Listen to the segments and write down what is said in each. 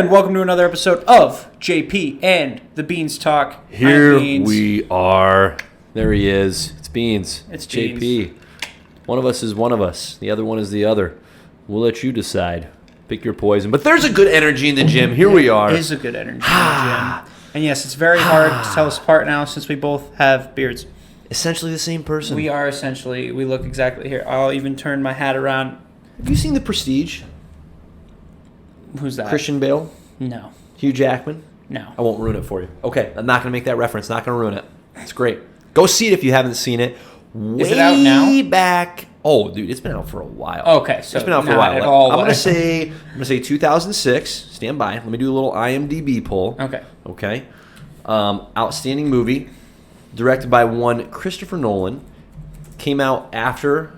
And welcome to another episode of JP and the Beans Talk. Here Beans. we are. There he is. It's Beans. It's JP. Beans. One of us is one of us. The other one is the other. We'll let you decide. Pick your poison. But there's a good energy in the gym. Here we are. There is a good energy in the gym. And yes, it's very hard to tell us apart now since we both have beards. Essentially the same person. We look exactly here. I'll even turn my hat around. Have you seen The Prestige? Who's that? Christian Bale? No. Hugh Jackman? No. I won't ruin it for you. Okay, I'm not going to make that reference. Not going to ruin it. It's great. Go see it if you haven't seen it. Is it out now? Way back. Oh, dude, it's been out for a while. Okay, so it's been out for a while. I'm gonna say 2006. Stand by. Let me do a little IMDb poll. Okay. Okay. Outstanding movie, directed by one Christopher Nolan. Came out after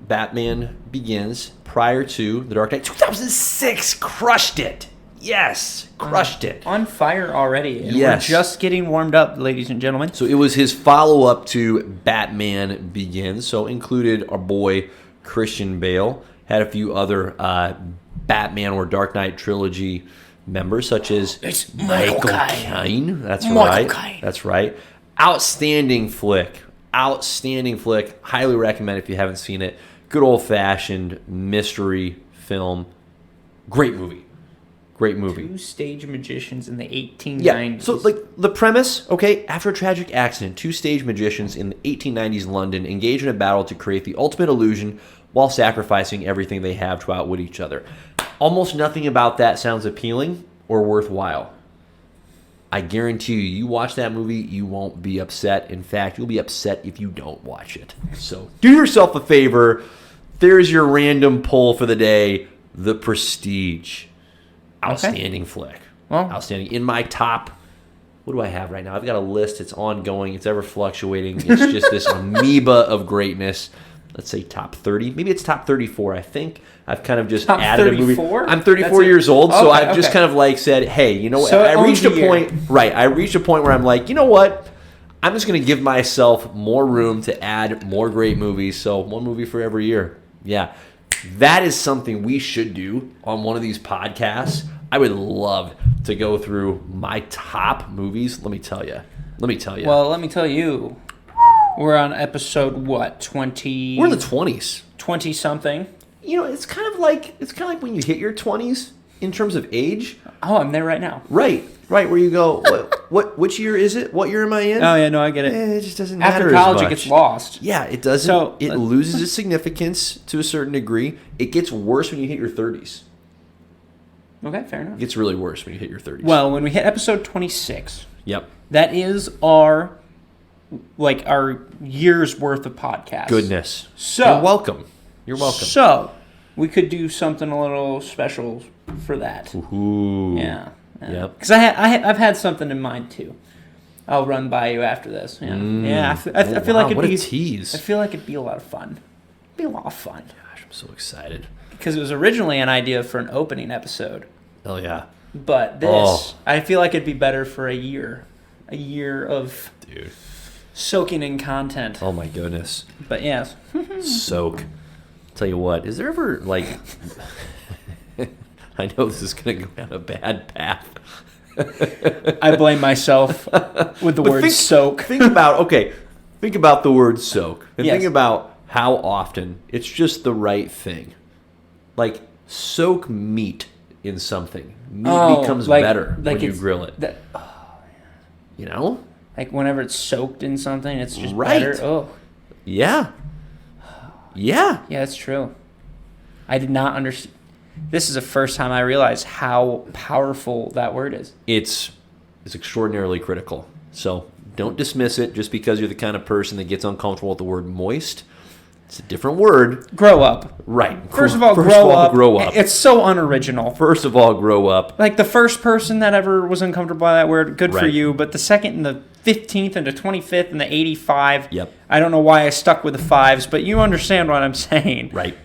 Batman Begins, prior to The Dark Knight. 2006, crushed it. Yes, crushed it. On fire already. And yes. We're just getting warmed up, ladies and gentlemen. So it was his follow-up to Batman Begins. So included our boy Christian Bale. Had a few other Batman or Dark Knight trilogy members, such as Michael Caine. That's right. That's right. Outstanding flick. Highly recommend if you haven't seen it. Good old-fashioned mystery film. Great movie. Two stage magicians in the 1890s. Yeah, so like the premise, okay, after a tragic accident, two stage magicians in the 1890s London engage in a battle to create the ultimate illusion while sacrificing everything they have to outwit each other. Almost nothing about that sounds appealing or worthwhile. I guarantee you watch that movie, you won't be upset. In fact, you'll be upset if you don't watch it. So do yourself a favor. There's your random poll for the day, The Prestige. Outstanding flick. Well, outstanding. In my top, what do I have right now? I've got a list. It's ongoing. It's ever fluctuating. It's just this amoeba of greatness. Let's say top 30. Maybe it's top 34. I think I've kind of just added 34? a movie. I'm 34 years old, so okay, I've just kind of like said, hey, you know what? So I reached a point. Right. I reached a point where I'm like, you know what? I'm just going to give myself more room to add more great movies. So one movie for every year. Yeah. That is something we should do on one of these podcasts. I would love to go through my top movies. Let me tell you. Well, let me tell you. We're on episode, what, 20? We're in the 20s. 20-something. You know, it's kind of like when you hit your 20s in terms of age. Oh, I'm there right now. Right, where you go, which year is it? What year am I in? Oh, yeah, no, I get it. It just doesn't matter After college, as much. it gets lost. Yeah, it doesn't. So, it loses its significance to a certain degree. It gets worse when you hit your 30s. Okay, fair enough. It gets really worse when you hit your 30s. Well, when we hit episode 26, yep, that is our year's worth of podcasts. Goodness. So You're welcome. So we could do something a little special for that. Ooh. Yeah. Yep. Because I've had something in mind too. I'll run by you after this. Yeah. Yeah. I feel like it'd what be a tease. I feel like it'd be a lot of fun. It'd be a lot of fun. Gosh, I'm so excited. Because it was originally an idea for an opening episode. Oh yeah. But this, I feel like it'd be better for a year. A year of soaking in content. Oh my goodness. But yes. Soak. Tell you what, is there ever like I know this is gonna go down a bad path. I blame myself with the word soak. Think about the word soak. And yes. Think about how often it's just the right thing. Like soak meat in something. Meat becomes better when you grill it. You know? Like whenever it's soaked in something, it's just right. better. Oh. Yeah. Yeah. Yeah, that's true. I did not understand. This is the first time I realized how powerful that word is. It's extraordinarily critical. So don't dismiss it just because you're the kind of person that gets uncomfortable with the word moist. It's a different word. Grow up. Right. First of all, grow up. It's so unoriginal. First of all, grow up. Like the first person that ever was uncomfortable by that word, good for you. But the second and the 15th and the 25th and the 85. Yep. I don't know why I stuck with the fives, but you understand what I'm saying. Right.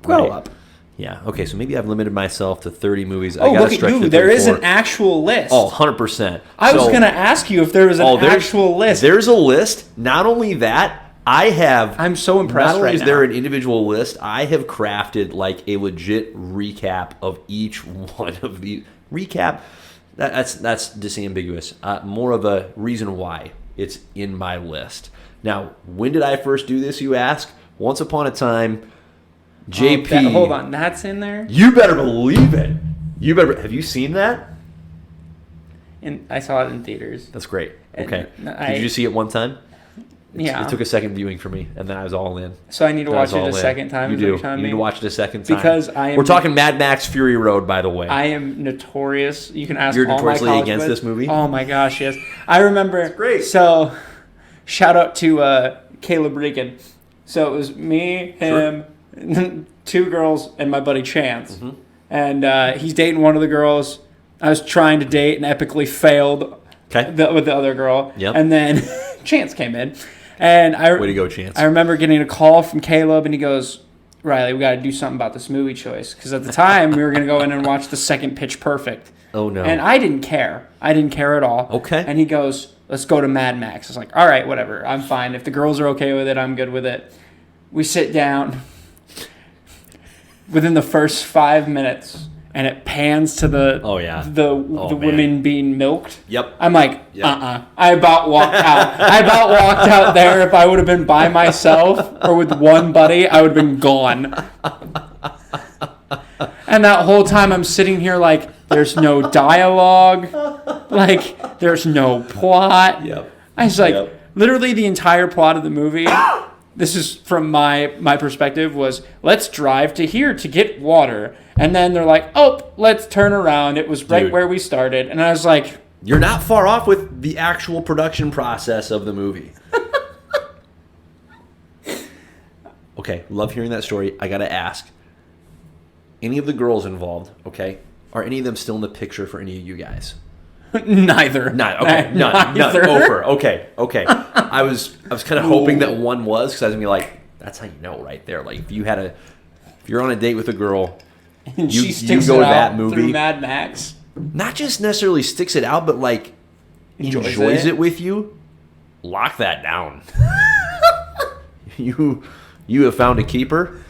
Grow up. Yeah. Okay, so maybe I've limited myself to 30 movies. Oh, look at you. There is an actual list. Oh, 100%. I was going to ask you if there was an actual list. There's a list. Not only that, I'm so impressed Not only right is there now. an individual list, I have crafted like a legit recap of each one of the recap. That's disambiguous. More of a reason why it's in my list. Now, when did I first do this, you ask? Once upon a time, JP. Hold on, that's in there? You better believe it. Have you seen that? And I saw it in theaters. That's great. Okay. And Did you see it one time? Yeah. It took a second viewing for me, and then I was all in. So I need to watch it a second time? You is what do. you're telling You me? need to watch it a second time. Because We're talking Mad Max Fury Road, by the way. I am notorious. You can ask You're all my notoriously college against buddies. this movie? Oh my gosh, yes. I remember. It's great. So, shout out to Caleb Regan. So it was me, him, two girls, and my buddy Chance. Mm-hmm. And he's dating one of the girls. I was trying to date and epically failed with the other girl. Yep. And then Chance came in. And Way to go, Chance. I remember getting a call from Caleb, and he goes, Riley, we got to do something about this movie choice. Because at the time, we were going to go in and watch the second Pitch Perfect. Oh, no. And I didn't care. I didn't care at all. Okay. And he goes, let's go to Mad Max. I was like, all right, whatever. I'm fine. If the girls are okay with it, I'm good with it. We sit down. Within the first 5 minutes, and it pans to the women being milked. Yep. I'm like, I about walked out. I about walked out there. If I would have been by myself or with one buddy, I would have been gone. And that whole time I'm sitting here like, there's no dialogue. Like, there's no plot. Yep. I was like, literally the entire plot of the movie, this is from my perspective, was let's drive to here to get water. And then they're like, oh, let's turn around. It was right where we started. And I was like... You're not far off with the actual production process of the movie. Okay, love hearing that story. I got to ask. Any of the girls involved, okay, are any of them still in the picture for any of you guys? Neither. None. Over. Okay. I was kind of hoping that one was, because I was going to be like, that's how you know right there. Like, if you're on a date with a girl... And you she sticks go it to out that movie, through Mad Max. Not just necessarily sticks it out, but like enjoys it with you. Lock that down. You have found a keeper.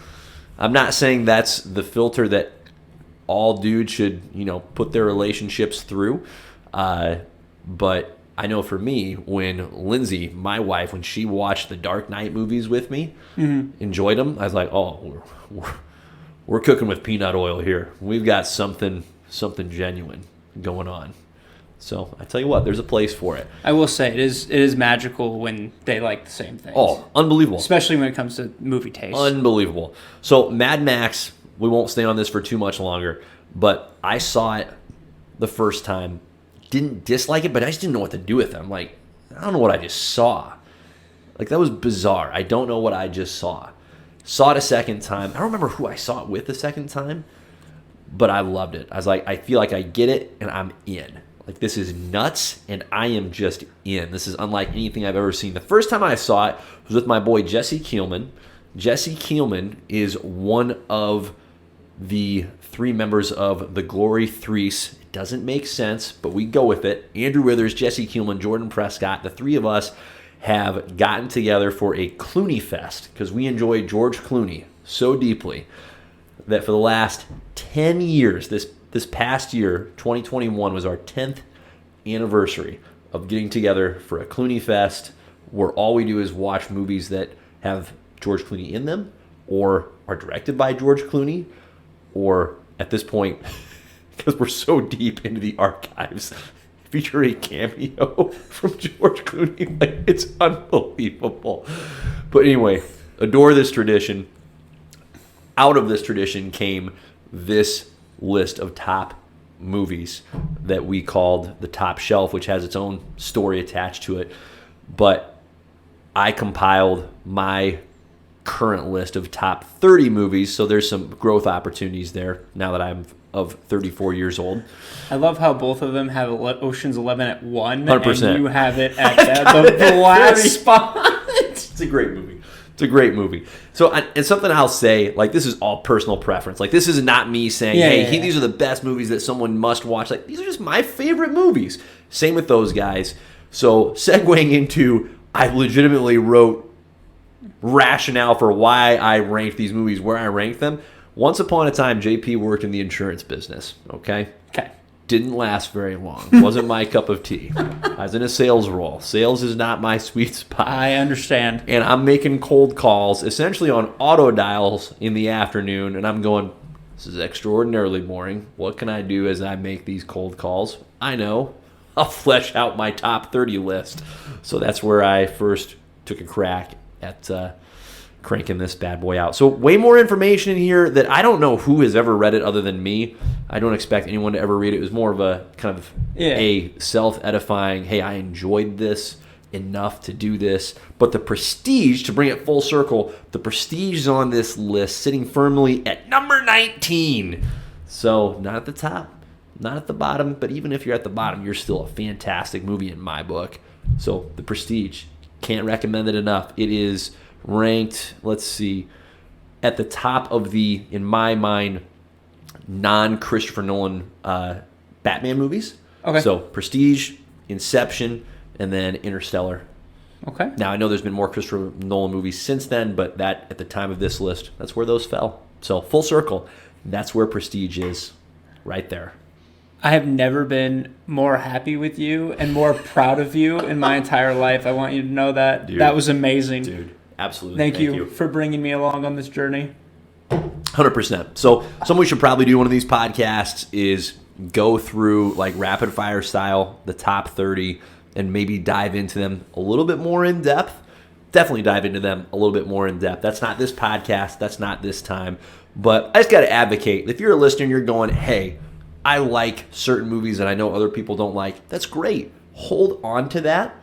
I'm not saying that's the filter that all dudes should, put their relationships through. But I know for me, when Lindsay, my wife, when she watched the Dark Knight movies with me, enjoyed them, I was like, oh, we're cooking with peanut oil here. We've got something genuine going on. So I tell you what, there's a place for it. I will say it is magical when they like the same things. Oh, unbelievable! Especially when it comes to movie taste. Unbelievable. So Mad Max, we won't stay on this for too much longer, but I saw it the first time. Didn't dislike it, but I just didn't know what to do with it. I'm like, I don't know what I just saw. Like, that was bizarre. I don't know what I just saw. Saw it a second time. I don't remember who I saw it with the second time, but I loved it. I was like, I feel like I get it, and I'm in. Like, this is nuts, and I am just in. This is unlike anything I've ever seen. The first time I saw it was with my boy Jesse Keelman. Jesse Keelman is one of the three members of the Glory Threes. It doesn't make sense, but we go with it. Andrew Withers, Jesse Keelman, Jordan Prescott, the three of us have gotten together for a Clooney Fest because we enjoy George Clooney so deeply that for the last 10 years, this past year, 2021, was our 10th anniversary of getting together for a Clooney Fest where all we do is watch movies that have George Clooney in them or are directed by George Clooney or, at this point, because we're so deep into the archives, feature a cameo from George Clooney. Like, it's unbelievable. But anyway, adore this tradition. Out of this tradition came this list of top movies that we called the Top Shelf, which has its own story attached to it. But I compiled my current list of top 30 movies, so there's some growth opportunities there now that I'm of 34 years old. I love how both of them have Ocean's 11 at 1, 100%. and you have it at the last spot. It's a great movie. It's a great movie. So, and something I'll say, like, this is all personal preference. Like, this is not me saying, these are the best movies that someone must watch. Like, these are just my favorite movies. Same with those guys. So, segueing into, I legitimately wrote rationale for why I ranked these movies where I ranked them. Once upon a time, JP worked in the insurance business, okay? Okay. Didn't last very long. Wasn't my cup of tea. I was in a sales role. Sales is not my sweet spot. I understand. And I'm making cold calls, essentially on auto dials in the afternoon, and I'm going, this is extraordinarily boring. What can I do as I make these cold calls? I know. I'll flesh out my top 30 list. So that's where I first took a crack at cranking this bad boy out. So way more information in here that I don't know who has ever read it other than me. I don't expect anyone to ever read it. It was more of a kind of a self-edifying, hey, I enjoyed this enough to do this. But the prestige, to bring it full circle, the prestige is on this list sitting firmly at number 19. So not at the top, not at the bottom, but even if you're at the bottom, you're still a fantastic movie in my book. So the prestige, can't recommend it enough. It is ranked, let's see, at the top of the, in my mind, non-Christopher Nolan Batman movies. Okay. So Prestige, Inception, and then Interstellar. Okay. Now, I know there's been more Christopher Nolan movies since then, but that, at the time of this list, that's where those fell. So full circle, that's where Prestige is, right there. I have never been more happy with you and more proud of you in my entire life. I want you to know that. Dude. That was amazing. Dude, absolutely. Thank you for bringing me along on this journey. 100%. So something we should probably do one of these podcasts is go through, like, rapid fire style, the top 30, and maybe dive into them a little bit more in depth. Definitely dive into them a little bit more in depth. That's not this podcast. That's not this time. But I just got to advocate. If you're a listener and you're going, hey, I like certain movies that I know other people don't like, that's great. Hold on to that,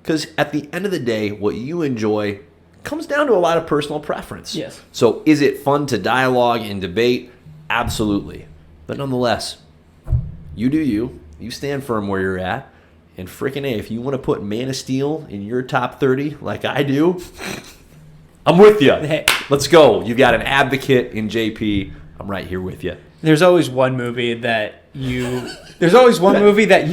because at the end of the day, what you enjoy comes down to a lot of personal preference. Yes. So is it fun to dialogue and debate? Absolutely. But nonetheless, you do you. You stand firm where you're at. And freaking A, if you want to put Man of Steel in your top 30 like I do, I'm with you. Hey. Let's go. You got an advocate in JP. I'm right here with you. There's always one movie that you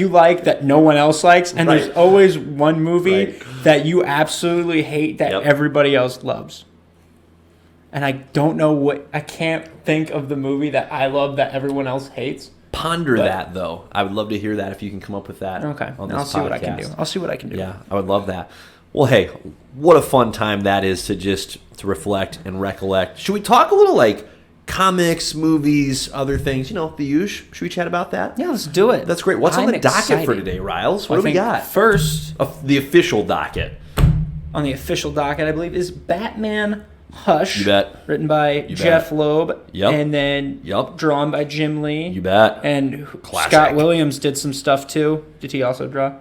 like that no one else likes, and there's always one movie that you absolutely hate that everybody else loves. And I don't know what, I can't think of the movie that I love that everyone else hates. Ponder that, though. I would love to hear that if you can come up with that. Okay. On this I'll see what I can podcast. do. I'll see what I can do. Yeah, I would love that. Well, hey, what a fun time that is to reflect and recollect. Should we talk a little, like, comics, movies, other things, the usual? Should we chat about that? Yeah, let's do it. That's great. What's on the docket excited for today, Riles? What do we got? First, The official docket. on the official docket, I believe, is Batman Hush. You bet. Written by Jeff Loeb. Yep. And then drawn by Jim Lee. You bet. And Classic. Scott Williams did some stuff too. Did he also draw?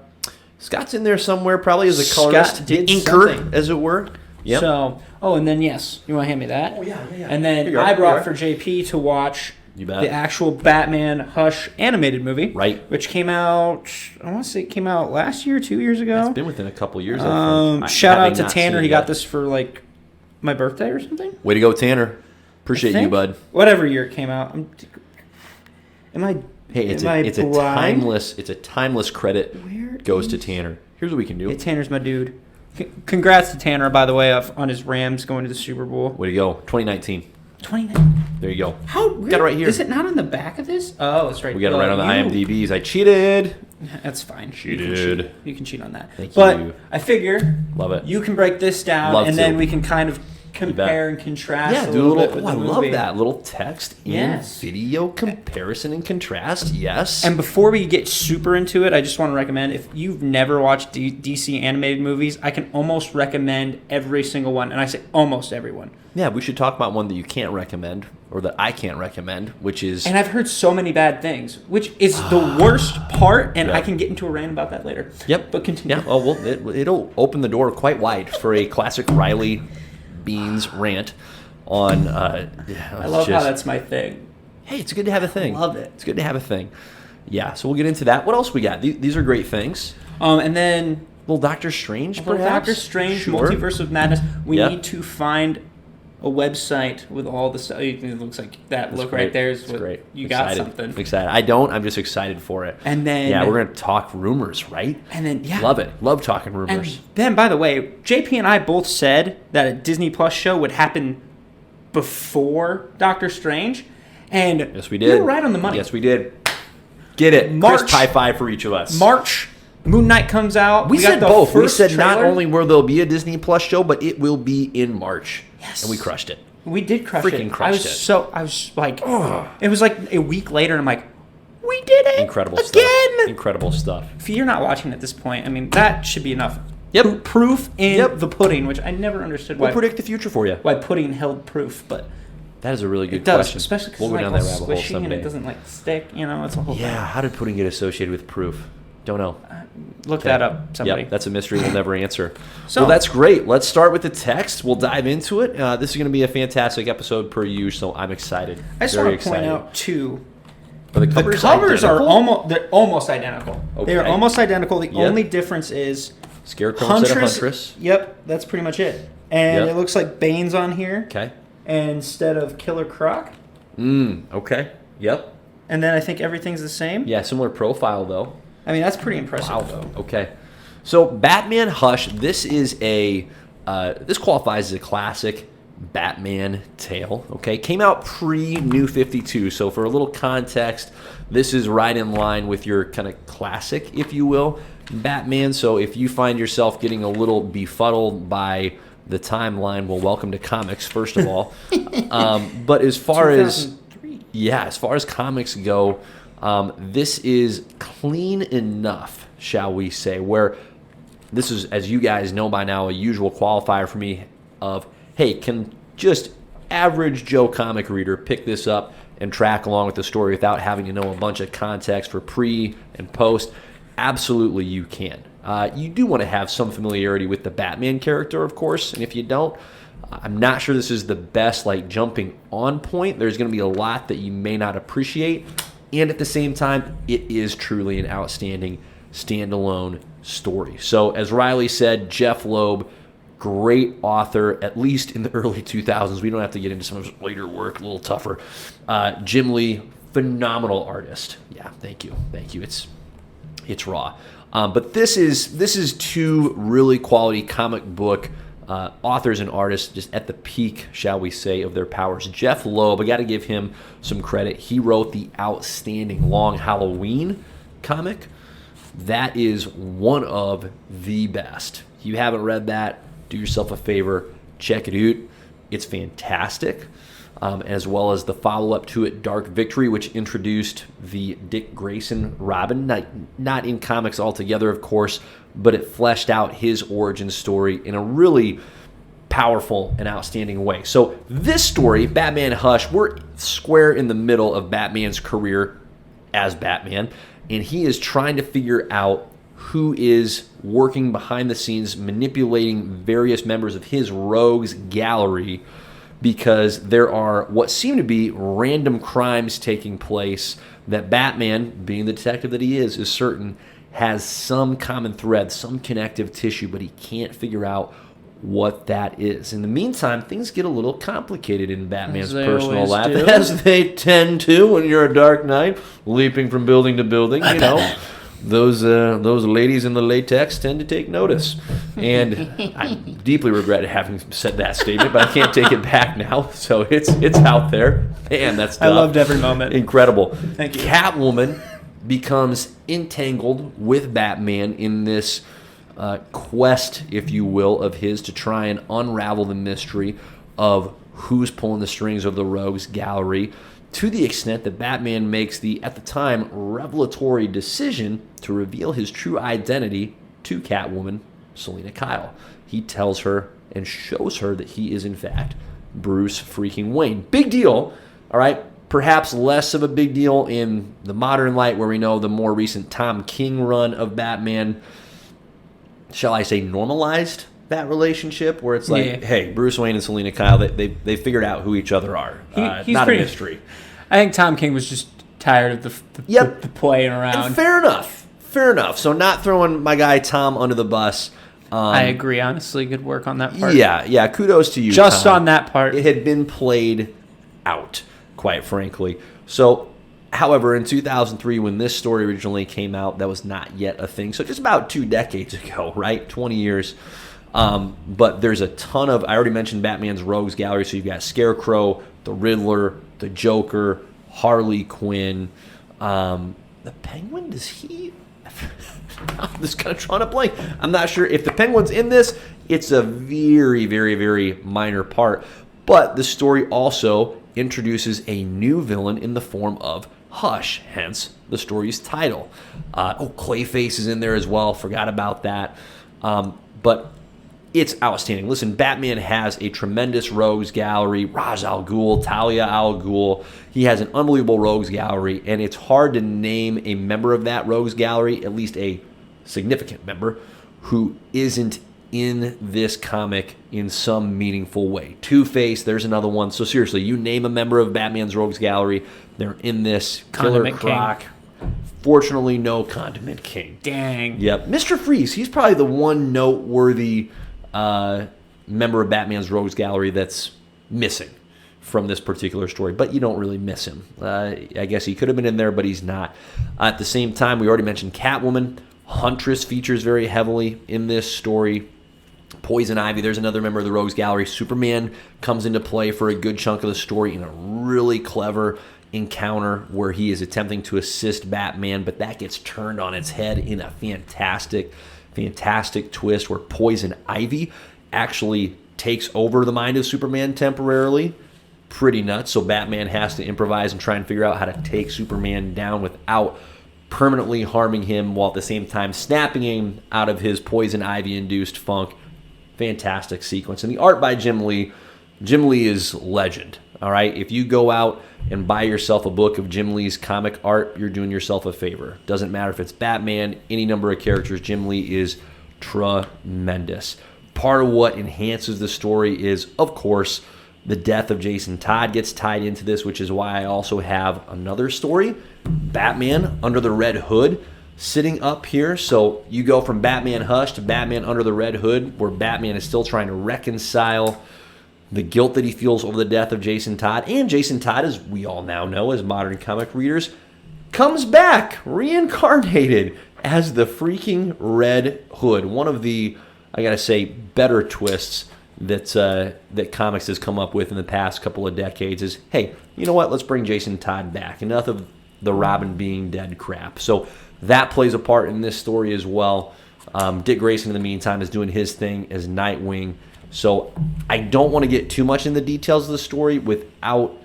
Scott's in there somewhere, probably as a colorist. Scott did inker, something. as it were. Yep. So, and then yes, you want to hand me that? Oh, yeah. And then I brought for JP to watch the actual Batman Hush animated movie. Right. Which came out, I want to say it came out last year, 2 years ago. It's been within a couple years, I think. Shout out to Tanner. He got this for like my birthday or something. Way to go, Tanner. Appreciate you, bud. Whatever year it came out. Hey, it's a timeless credit. Goes to Tanner. Here's what we can do. Hey, Tanner's my dude. Congrats to Tanner, by the way, on his Rams going to the Super Bowl. Way to go. 2019. 29. There you go. How got it right here. Is it not on the back of this? Oh, it's right. We got it right on the IMDb's. I cheated. That's fine. Cheated. You can cheat on that. Thank but you. I figure love it. You can break this down, then we can kind of compare and contrast. Yeah, do a little. I love that little text and video comparison and contrast. Yes. And before we get super into it, I just want to recommend, if you've never watched DC animated movies, I can almost recommend every single one, and I say almost everyone. Yeah, we should talk about one that you can't recommend, or that I can't recommend, which is... And I've heard so many bad things, which is the worst part, and I can get into a rant about that later. Yep. But continue. Yeah, well, it'll open the door quite wide for a classic Riley Beans rant on... I love how that's my thing. Hey, it's good to have a thing. I love it. It's good to have a thing. Yeah, so we'll get into that. What else we got? These are great things. And then... Little Doctor Strange, perhaps? Doctor Strange, sure. Multiverse of Madness. We need to find website with all the stuff. It looks like that look great. right there is It's what great. you Excited. got something. Excited. I don't. I'm just excited for it. And then yeah, we're gonna talk rumors, right? And then love it. Love talking rumors. And then, by the way, JP and I both said that a Disney Plus show would happen before Doctor Strange, and yes, we did. You were right on the money. Yes, we did. Get it. March, Crisp high five for each of us. March, Moon Knight comes out. We said got the both. We first said not trailer. only will there be a Disney Plus show, but it will be in March. Yes. And we crushed it. We did crush Freaking it. crushed it. I was like, it was like a week later, and I'm like, we did it. Incredible again. stuff. Incredible stuff. If you're not watching at this point, I mean, that should be enough. Yep. Proof in the pudding, which I never understood We'll predict the future for you. why pudding held proof, but that is a really good it does, question. especially because we'll it's go like down all that rabbit hole squishy and someday. it doesn't like stick. You know, it's a whole Yeah, how did pudding get associated with proof? Don't know. Look that up, somebody. Yep, that's a mystery we'll never answer. So, well, that's great. Let's start with the text. We'll dive into it. This is going to be a fantastic episode per usual, so I'm excited. I just want to point out too. Are the The covers covers are identical? they're almost identical. They are Okay. almost identical. The Yep. only difference is Scarecrow instead of Huntress. Yep, that's pretty much it. And Yep. it looks like Bane's on here Okay. instead of Killer Croc. Okay. Yep. And then I think everything's the same. Yeah, similar profile though. I mean, that's pretty impressive Wow. though. Okay. So Batman Hush, this is this qualifies as a classic Batman tale. Okay, came out pre-New 52. So for a little context, this is right in line with your kind of classic, if you will, Batman. So if you find yourself getting a little befuddled by the timeline, well, welcome to comics, first of all. But as far as 2003. as far as comics go, this is clean enough, shall we say, where this is, as you guys know by now, a usual qualifier for me of, hey, can just average Joe comic reader pick this up and track along with the story without having to know a bunch of context for pre and post? Absolutely you can. You do want to have some familiarity with the Batman character, of course, and if you don't, I'm not sure this is the best jumping on point. There's going to be a lot that you may not appreciate, and at the same time, it is truly an outstanding standalone story. So as Riley said, Jeff Loeb, great author, at least in the early 2000s. We don't have to get into some of his later work, a little tougher. Jim Lee, phenomenal artist. Yeah, thank you. It's raw. But this is two really quality comic book authors and artists just at the peak, shall we say, of their powers. Jeff Loeb, I got to give him some credit. He wrote the outstanding Long Halloween comic. That is one of the best. If you haven't read that, do yourself a favor, check it out. It's fantastic. As well as the follow-up to it, Dark Victory, which introduced the Dick Grayson Robin, not in comics altogether, of course, but it fleshed out his origin story in a really powerful and outstanding way. So this story, Batman Hush, we're square in the middle of Batman's career as Batman, and he is trying to figure out who is working behind the scenes, manipulating various members of his rogues gallery, because there are what seem to be random crimes taking place that Batman, being the detective that he is certain has some common thread, some connective tissue, but he can't figure out what that is. In the meantime, things get a little complicated in Batman's personal life, as they tend to when you're a Dark Knight, leaping from building to building, you know. Those ladies in the latex tend to take notice. And I deeply regret having said that statement, but I can't take it back now. So it's out there. Man, that's tough. I loved every moment. Incredible. Thank you. Catwoman becomes entangled with Batman in this quest, if you will, of his to try and unravel the mystery of who's pulling the strings of the rogues gallery, to the extent that Batman makes the, at the time, revelatory decision to reveal his true identity to Catwoman, Selina Kyle. He tells her and shows her that he is, in fact, Bruce freaking Wayne. Big deal, all right? Perhaps less of a big deal in the modern light, where we know the more recent Tom King run of Batman, shall I say, normalized that relationship, where it's like, hey, Bruce Wayne and Selina Kyle, they figured out who each other are. He's not pretty, a mystery. I think Tom King was just tired of the playing around. And fair enough. So not throwing my guy Tom under the bus, I agree. Honestly, good work on that part. Yeah. Kudos to you. Just Tom. on that part. It had been played out, quite frankly. So, however, in 2003, when this story originally came out, that was not yet a thing. So just about 2 decades ago, right? 20 years. But there's a ton of, I already mentioned Batman's Rogues Gallery. So you've got Scarecrow, the Riddler, the Joker, Harley Quinn. The Penguin, does he... I'm just kind of trying to blank. I'm not sure if the Penguin's in this. It's a very, very, very minor part. But the story also introduces a new villain in the form of Hush, hence the story's title. Clayface is in there as well. Forgot about that. But it's outstanding. Listen, Batman has a tremendous rogues gallery. Ra's al Ghul, Talia al Ghul. He has an unbelievable rogues gallery, and it's hard to name a member of that rogues gallery, at least a significant member, who isn't in this comic in some meaningful way. Two-Face, there's another one. So seriously, you name a member of Batman's rogues gallery, they're in this. Condiment Killer Croc. Fortunately, no Condiment King. Dang. Yep. Mr. Freeze, he's probably the one noteworthy member of Batman's rogues gallery that's missing from this particular story, but you don't really miss him. I guess he could have been in there, but he's not. At the same time, we already mentioned Catwoman. Huntress features very heavily in this story. Poison Ivy, there's another member of the rogues gallery. Superman comes into play for a good chunk of the story in a really clever encounter where he is attempting to assist Batman, but that gets turned on its head in a fantastic twist where Poison Ivy actually takes over the mind of Superman temporarily. Pretty nuts. So Batman has to improvise and try and figure out how to take Superman down without permanently harming him, while at the same time snapping him out of his Poison Ivy-induced funk. Fantastic sequence. And the art by Jim Lee is legend. All right, if you go out and buy yourself a book of Jim Lee's comic art, you're doing yourself a favor. Doesn't matter if it's Batman, any number of characters, Jim Lee is tremendous. Part of what enhances the story is, of course, the death of Jason Todd gets tied into this, which is why I also have another story, Batman Under the Red Hood, sitting up here. So you go from Batman Hush to Batman Under the Red Hood, where Batman is still trying to reconcile the guilt that he feels over the death of Jason Todd. And Jason Todd, as we all now know as modern comic readers, comes back reincarnated as the freaking Red Hood. One of the, I gotta say, better twists that comics has come up with in the past couple of decades is, hey, you know what? Let's bring Jason Todd back. Enough of the Robin being dead crap. So that plays a part in this story as well. Dick Grayson, in the meantime, is doing his thing as Nightwing. So I don't want to get too much in the details of the story without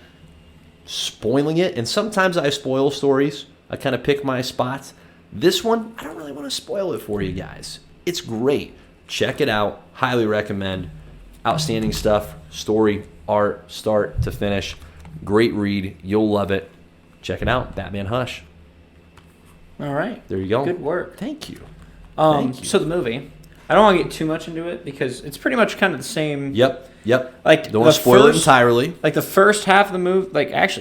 spoiling it. And sometimes I spoil stories. I kind of pick my spots. This one, I don't really want to spoil it for you guys. It's great. Check it out. Highly recommend. Outstanding stuff. Story, art, start to finish. Great read. You'll love it. Check it out. Batman Hush. All right. There you go. Good work. Thank you. So the movie, I don't want to get too much into it because it's pretty much kind of the same. Yep. Like, don't want to spoil it entirely. Like the first half of the movie, I'd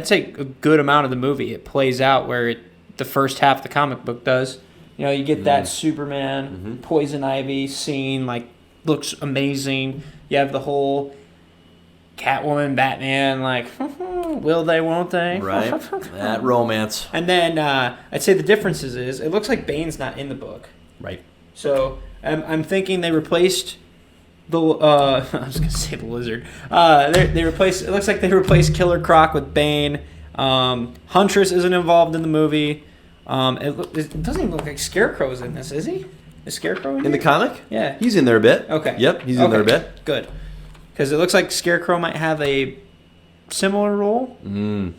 say a good amount of the movie, it plays out where the first half of the comic book does. You know, you get that Superman, Poison Ivy scene, like, looks amazing. You have the whole Catwoman, Batman, like, will they, won't they? Right. That romance. And then I'd say the difference is it looks like Bane's not in the book. Right. So I'm thinking they replaced the I was gonna say the lizard. They replaced. It looks like they replaced Killer Croc with Bane. Huntress isn't involved in the movie. It doesn't even look like Scarecrow's in this, is he? Is Scarecrow in the comic? Yeah, he's in there a bit. Okay. Yep, he's in there a bit. Good, because it looks like Scarecrow might have a similar role. And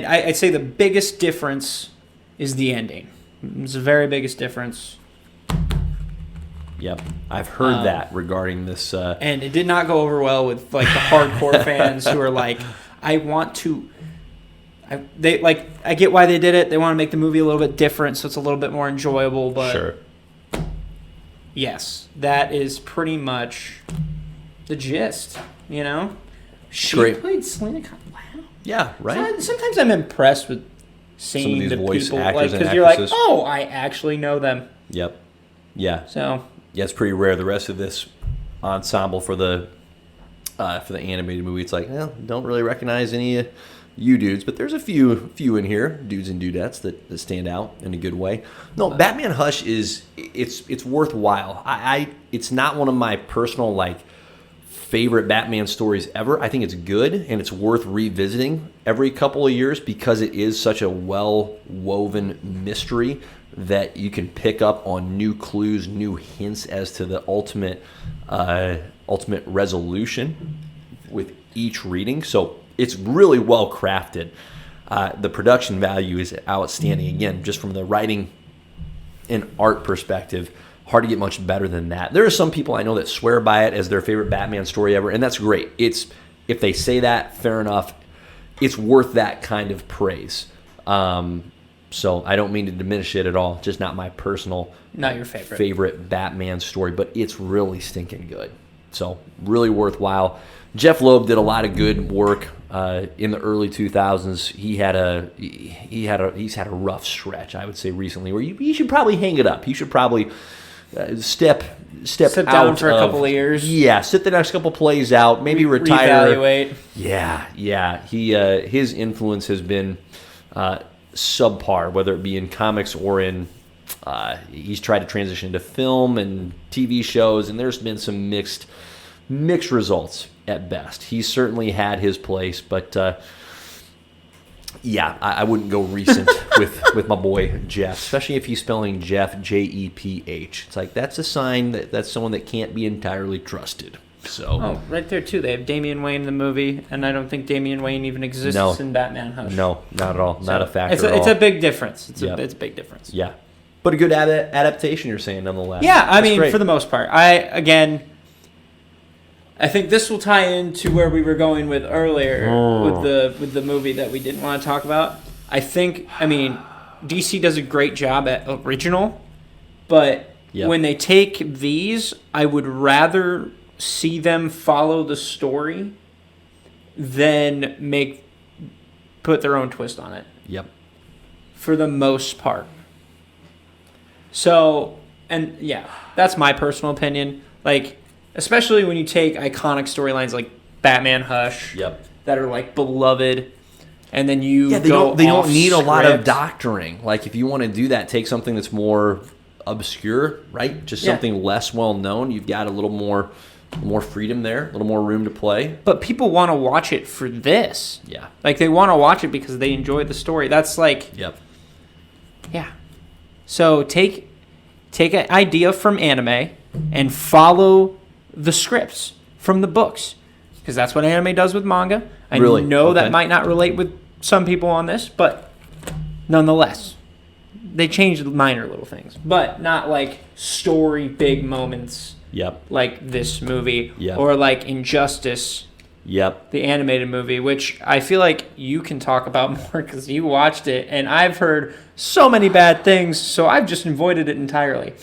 I'd say the biggest difference is the ending. It's the very biggest difference. Yep, I've heard that regarding this. And it did not go over well with like the hardcore fans who are like, I get why they did it. They want to make the movie a little bit different, so it's a little bit more enjoyable. But sure. Yes, that is pretty much the gist. You know, she Great. played Selena. Wow. Yeah, right. Sometimes I'm impressed with seeing some of these the voice people, actors like, and because you're like, actresses. oh, I actually know them. Yep. Yeah. So Yeah, it's pretty rare. The rest of this ensemble for the animated movie, it's like, well, don't really recognize any of you dudes, but there's a few in here, dudes and dudettes that stand out in a good way. No, Batman Hush it's worthwhile. It's not one of my personal like favorite Batman stories ever. I think it's good and it's worth revisiting every couple of years because it is such a well-woven mystery that you can pick up on new clues, new hints as to the ultimate resolution with each reading. So it's really well crafted. The production value is outstanding. Again, just from the writing and art perspective, hard to get much better than that. There are some people I know that swear by it as their favorite Batman story ever, and that's great. If they say that, fair enough. It's worth that kind of praise. So I don't mean to diminish it at all. Just not my personal, not your favorite Batman story, but it's really stinking good. So really worthwhile. Jeff Loeb did a lot of good work in the early 2000s. He's had a rough stretch, I would say, recently, where you should probably hang it up. You should probably step down for a couple of years. Yeah, sit the next couple plays out, maybe retire. Reevaluate. Yeah. His influence has been subpar, whether it be in comics or in he's tried to transition to film and TV shows, and there's been some mixed results at best. He's certainly had his place, but I wouldn't go recent with my boy Jeff, especially if he's spelling Jeff Jeph. It's like that's a sign that that's someone that can't be entirely trusted. So right there too. They have Damian Wayne in the movie, and I don't think Damian Wayne even exists in Batman Hush. No, not at all. Not a factor at all. It's a big difference. It's a big difference. Yeah, but a good adaptation, you're saying, nonetheless. Yeah, I mean, for the most part. I think this will tie into where we were going with earlier with the movie that we didn't want to talk about. DC does a great job at original, but when they take these, I would rather see them follow the story than put their own twist on it. Yep. For the most part. So, that's my personal opinion. Like, especially when you take iconic storylines like Batman Hush, that are like beloved, and then they don't need a lot of doctoring. Like, if you want to do that, take something that's more obscure, right? Just something less well known. You've got a little more freedom there, a little more room to play. But people want to watch it for this. Yeah, like they want to watch it because they enjoy the story. That's like, yeah. So take an idea from anime and follow the scripts from the books, because that's what anime does with manga. I know that might not relate with some people on this, but nonetheless, they changed minor little things, but not like story big moments. Like this movie, or like Injustice. The animated movie, which I feel like you can talk about more because you watched it, and I've heard so many bad things, so I've just avoided it entirely.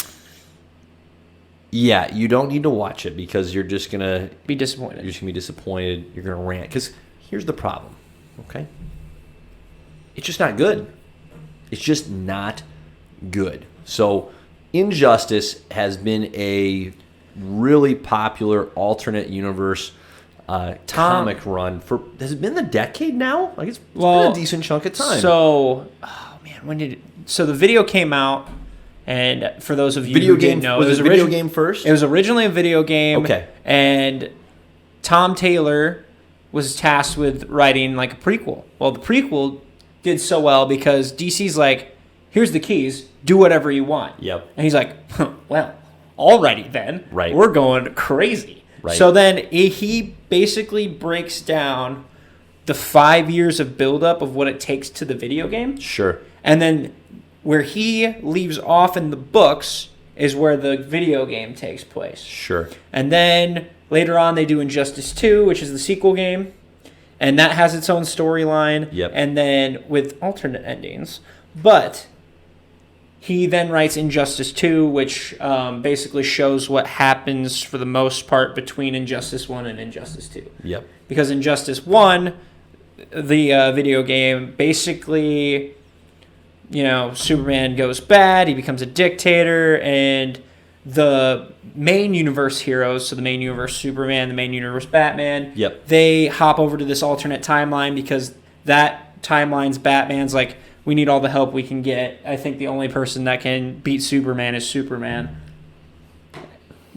Yeah, you don't need to watch it because you're just going to be disappointed. You're just going to be disappointed. You're going to rant. Because here's the problem, okay? It's just not good. It's just not good. So Injustice has been a really popular alternate universe comic run for, has it been the decade now? Like it's been a decent chunk of time. So, so the video came out. And for those of you who didn't know, it was a video game first? It was originally a video game. Okay. And Tom Taylor was tasked with writing like a prequel. Well, the prequel did so well because DC's like, here's the keys, do whatever you want. And he's like, well, alrighty then. Right. We're going crazy. Right. So then he basically breaks down the 5 years of buildup of what it takes to the video game. Sure. And then where he leaves off in the books is where the video game takes place. Sure. And then later on they do Injustice 2, which is the sequel game. And that has its own storyline. And then with alternate endings. But he then writes Injustice 2, which basically shows what happens for the most part between Injustice 1 and Injustice 2. Because Injustice 1, the video game, basically, Superman goes bad, he becomes a dictator, and the main universe heroes, so the main universe Superman, the main universe Batman, Yep. they hop over to this alternate timeline because that timeline's Batman's like, we need all the help we can get. I think the only person that can beat Superman is Superman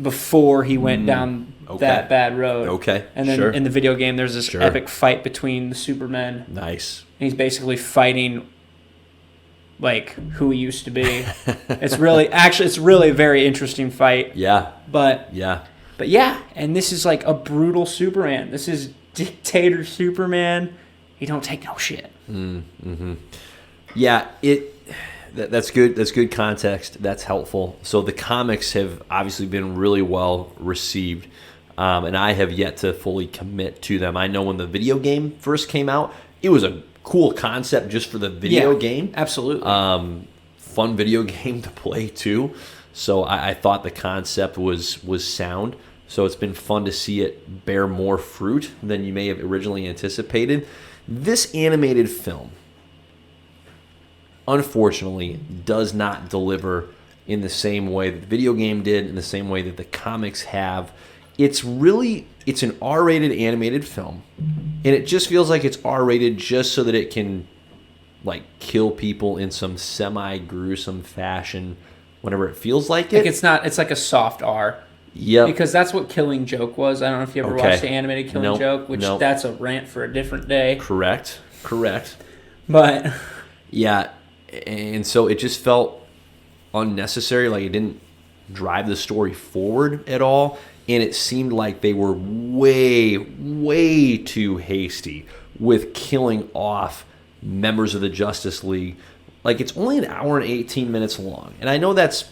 before he went down that bad road. Okay, And then sure. in the video game, there's this Sure. epic fight between the Supermen. Nice. He's basically fighting like who he used to be. It's really a very interesting fight. Yeah. But Yeah. yeah, and this is like a brutal Superman. This is dictator Superman. He don't take no shit. Yeah, that's good. That's good context. That's helpful. So the comics have obviously been really well received, and I have yet to fully commit to them. I know when the video game first came out, it was a cool concept just for the video game. Absolutely. Fun video game to play too. So I thought the concept was sound. So it's been fun to see it bear more fruit than you may have originally anticipated. This animated film, unfortunately, does not deliver in the same way that the video game did, in the same way that the comics have. It's an R-rated animated film, and it just feels like it's R-rated just so that it can like kill people in some semi-gruesome fashion whenever it feels like it. It's like a soft R. Yep. Because that's what Killing Joke was. I don't know if you ever watched the animated Killing Joke, which that's a rant for a different day. Correct. But yeah, and so it just felt unnecessary. Like it didn't drive the story forward at all, and it seemed like they were way too hasty with killing off members of the Justice League. Like it's only an hour and 18 minutes long, and I know that's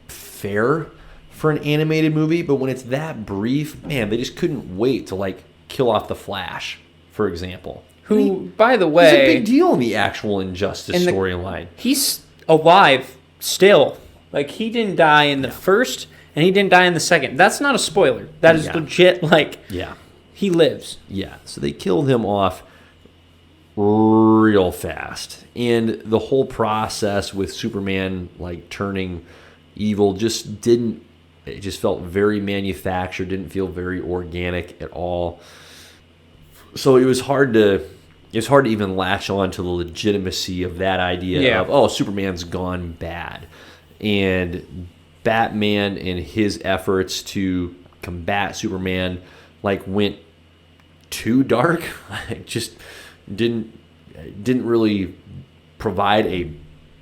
fair for an animated movie, but when it's that brief, man, they just couldn't wait to like kill off the Flash, for example. Who, by the way, he's a big deal in the actual Injustice storyline. He's alive still. Like he didn't die in the first, and he didn't die in the second. That's not a spoiler. That is legit. Like he lives. Yeah. So they killed him off real fast, and the whole process with Superman like turning evil it just felt very manufactured, didn't feel very organic at all. So it was hard to even latch on to the legitimacy of that idea of, Superman's gone bad. And Batman and his efforts to combat Superman like went too dark. Just didn't really provide a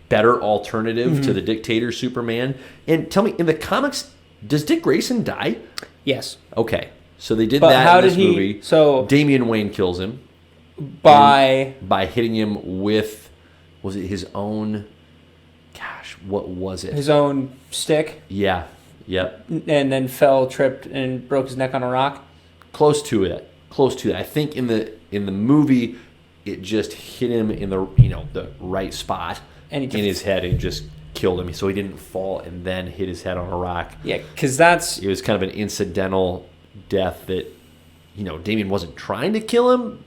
better alternative to the dictator Superman. And tell me, in the comics, does Dick Grayson die? Yes. Okay. So they did that in this movie. So Damian Wayne kills him by hitting him with, was it his own, gosh, what was it? His own stick. Yeah. Yep. And then tripped, and broke his neck on a rock. Close to it. I think in the movie, it just hit him in the the right spot in his head and just killed him. So he didn't fall and then hit his head on a rock. Yeah, because it was kind of an incidental death that Damian wasn't trying to kill him,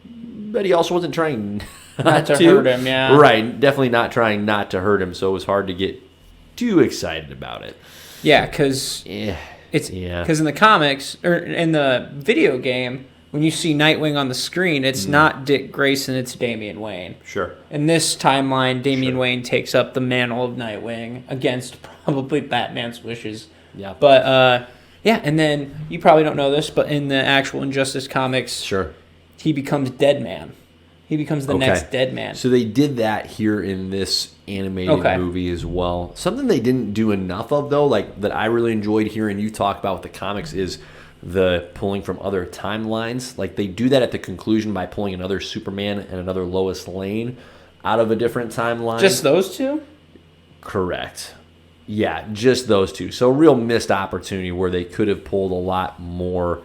but he also wasn't trying not to hurt him. Yeah, right. Definitely not trying not to hurt him. So it was hard to get too excited about it. Yeah, because in the comics or in the video game, when you see Nightwing on the screen, it's not Dick Grayson, it's Damian Wayne. Sure. In this timeline, Damian Wayne takes up the mantle of Nightwing against probably Batman's wishes. Yeah. But, and then, you probably don't know this, but in the actual Injustice comics, he becomes Deadman. He becomes the next Deadman. So they did that here in this animated movie as well. Something they didn't do enough of, though, like that I really enjoyed hearing you talk about with the comics is the pulling from other timelines. Like they do that at the conclusion by pulling another Superman and another Lois Lane out of a different timeline. Just those two? Correct. Yeah, just those two. So a real missed opportunity where they could have pulled a lot more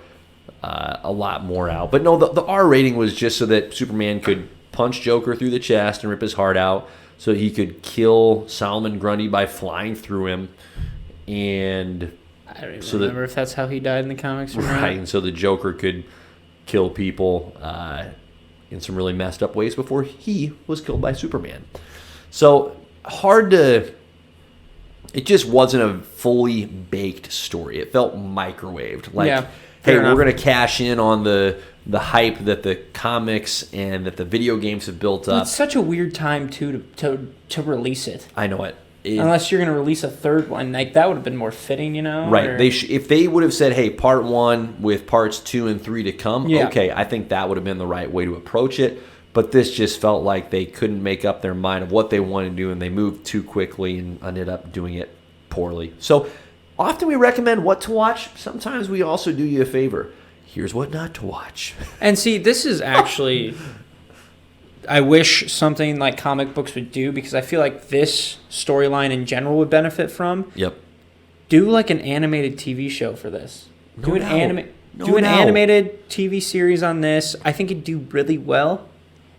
out. But no, the R rating was just so that Superman could punch Joker through the chest and rip his heart out, so he could kill Solomon Grundy by flying through him, and I don't even remember if that's how he died in the comics or not. Right, and so the Joker could kill people in some really messed up ways before he was killed by Superman. So It just wasn't a fully baked story. It felt microwaved. Like, Yeah, hey, fair enough. we're going to cash in on the hype that the comics and that the video games have built up. It's such a weird time too to release it. I know it. Unless you're going to release a third one, like that would have been more fitting, you know? Right. Or- If they would have said, hey, part 1 with parts 2 and 3 to come, Yeah. okay, I think that would have been the right way to approach it. But this just felt like they couldn't make up their mind of what they wanted to do, and they moved too quickly and ended up doing it poorly. So often we recommend what to watch. Sometimes we also do you a favor. Here's what not to watch. And see, this is actually, I wish something like comic books would do, because I feel like this storyline in general would benefit from. Yep. Do like an animated TV show for this. Do an No. animated TV series on this. I think it'd do really well.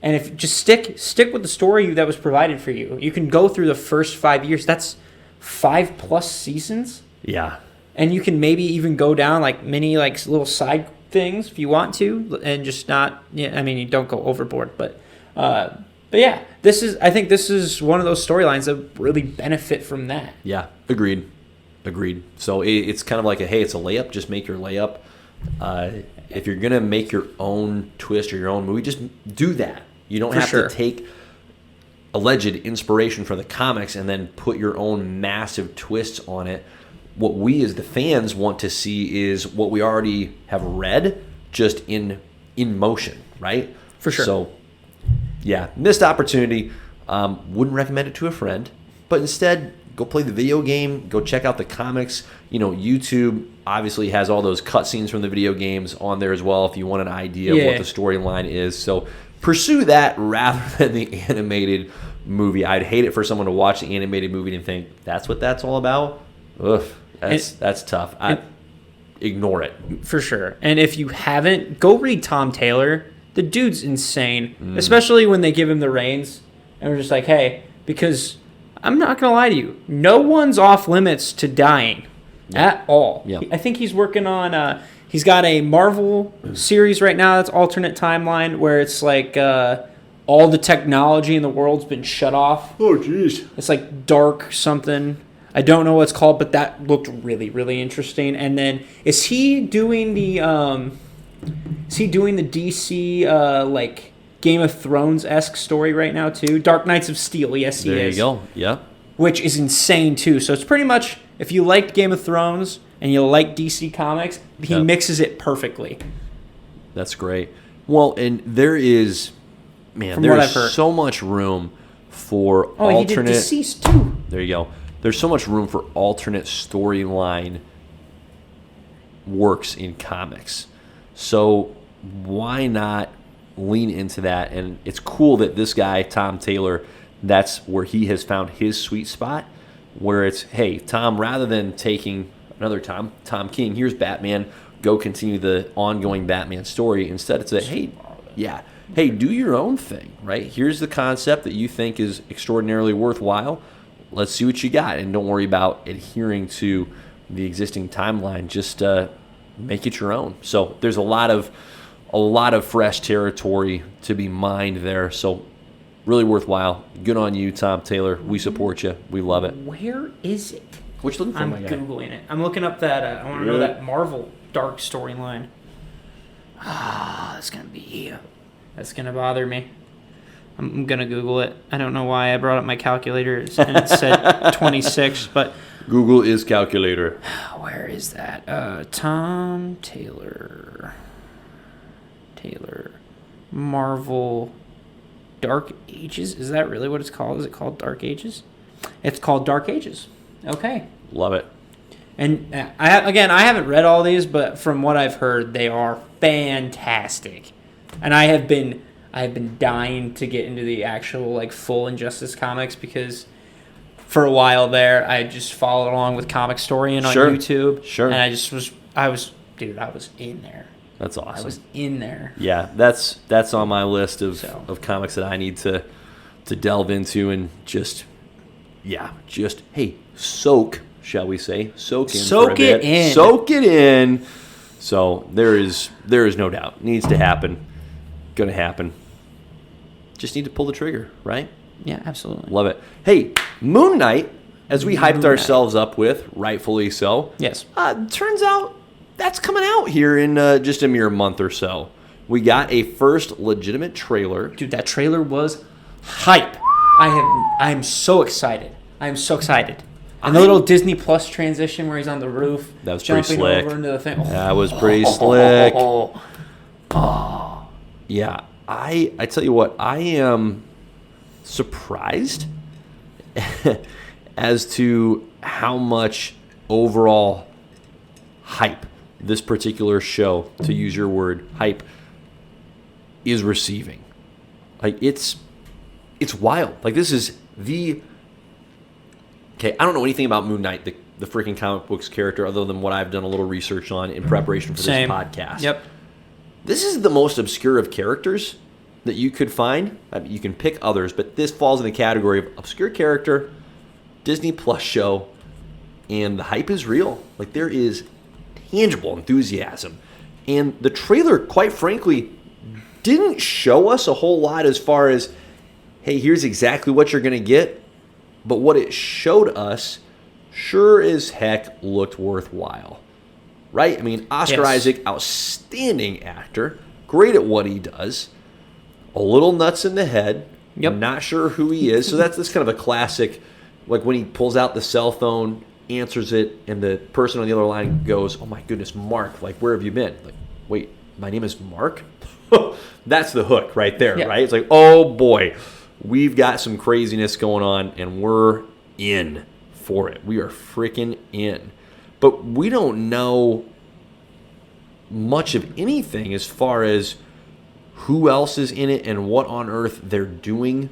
And if just stick with the story that was provided for you. You can go through the first 5 years. That's 5+ seasons. Yeah. And you can maybe even go down like mini like little side things if you want to, and just not. Yeah, I mean, you don't go overboard, but yeah, I think this is one of those storylines that really benefit from that. Yeah. Agreed. So it's kind of like it's a layup. Just make your layup. If you're going to make your own twist or your own movie, just do that. You don't have to take alleged inspiration from the comics and then put your own massive twists on it. What we as the fans want to see is what we already have read, just in motion, right? For sure. So, yeah, missed opportunity. Wouldn't recommend it to a friend, but instead go play the video game. Go check out the comics. YouTube obviously has all those cutscenes from the video games on there as well if you want an idea of what the storyline is. So pursue that rather than the animated movie. I'd hate it for someone to watch the animated movie and think, that's what that's all about? Ugh, that's tough. Ignore it. For sure. And if you haven't, go read Tom Taylor. The dude's insane, especially when they give him the reins. And we're just like, hey, because I'm not going to lie to you, no one's off limits to dying at all. Yeah. I think he's working on, he's got a Marvel series right now that's alternate timeline where it's like all the technology in the world's been shut off. Oh, jeez. It's like dark something. I don't know what it's called, but that looked really, really interesting. And then is he doing the DC like Game of Thrones-esque story right now too? Dark Knights of Steel, yes he is. There you go. Yeah. Which is insane too. So it's pretty much, if you liked Game of Thrones and you like DC Comics, he mixes it perfectly. That's great. Well, and there is, there's so much room for alternate. He did Deceased too. There you go. There's so much room for alternate storyline works in comics. So why not lean into that? And it's cool that this guy, Tom Taylor, that's where he has found his sweet spot, where it's, hey, Tom, rather than taking another Tom King, here's Batman, go continue the ongoing Batman story. Instead, it's hey, do your own thing, right? Here's the concept that you think is extraordinarily worthwhile. Let's see what you got, and don't worry about adhering to the existing timeline. Just make it your own. So there's a lot of fresh territory to be mined there. So really worthwhile. Good on you, Tom Taylor. We support you. We love it. Where is it? What you looking for, I'm my guy? Googling it. I'm looking up that, I want to know that Marvel dark storyline. That's going to bother me. I'm going to Google it. I don't know why I brought up my calculator and it said 26, but... Google is calculator. Where is that? Tom Taylor. Marvel Dark Ages? Is that really what it's called? Is it called Dark Ages? It's called Dark Ages. Okay. Love it. And I haven't read all these, but from what I've heard, they are fantastic. And I have been dying to get into the actual like full Injustice comics, because for a while there I just followed along with Comic Storian on YouTube. Sure. And I was in there. That's awesome. I was in there. Yeah, that's on my list of comics that I need to delve into and just soak, shall we say, soak it in. So there is no doubt. Needs to happen. Gonna happen. Just need to pull the trigger, right? Yeah, absolutely. Love it. Hey, Moon Knight as we hyped ourselves up with, rightfully so. Yes. Turns out that's coming out here in just a mere month or so. We got a first legitimate trailer. Dude, that trailer was hype. I am so excited. I am so excited. And the little Disney Plus transition where he's on the roof. That was pretty jumping slick. over into the thing. That was pretty slick. Yeah, I tell you what, I am surprised as to how much overall hype this particular show, to use your word, hype, is receiving. Like, it's wild. Like, this is the... Okay, I don't know anything about Moon Knight, the freaking comic books character, other than what I've done a little research on in preparation for this podcast. Yep. This is the most obscure of characters that you could find. I mean, you can pick others, but this falls in the category of obscure character, Disney Plus show, and the hype is real. Like, there is tangible enthusiasm. And the trailer, quite frankly, didn't show us a whole lot as far as, hey, here's exactly what you're going to get. But what it showed us sure as heck looked worthwhile. Right? I mean, Oscar Isaac, outstanding actor, great at what he does, a little nuts in the head, not sure who he is. So that's kind of a classic, like when he pulls out the cell phone, answers it, and the person on the other line goes, oh my goodness, Mark, like, where have you been? Like, wait, my name is Mark? That's the hook right there, right? It's like, oh boy, we've got some craziness going on, and we're in for it. We are freaking in. But we don't know much of anything as far as who else is in it and what on earth they're doing,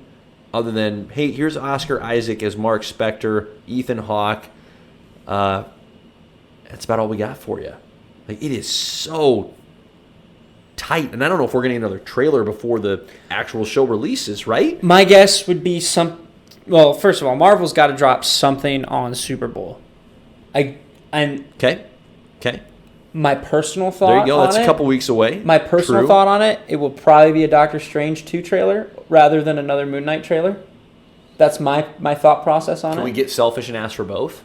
other than, hey, here's Oscar Isaac as Mark Spector, Ethan Hawke. That's about all we got for you. Like, it is so tight, and I don't know if we're getting another trailer before the actual show releases, right? My guess would be well, first of all, Marvel's got to drop something on Super Bowl. Okay. My personal thought. There you go. That's a a couple weeks away. My personal thought on it will probably be a Doctor Strange 2 trailer rather than another Moon Knight trailer. That's my thought process on it. Can we get selfish and ask for both?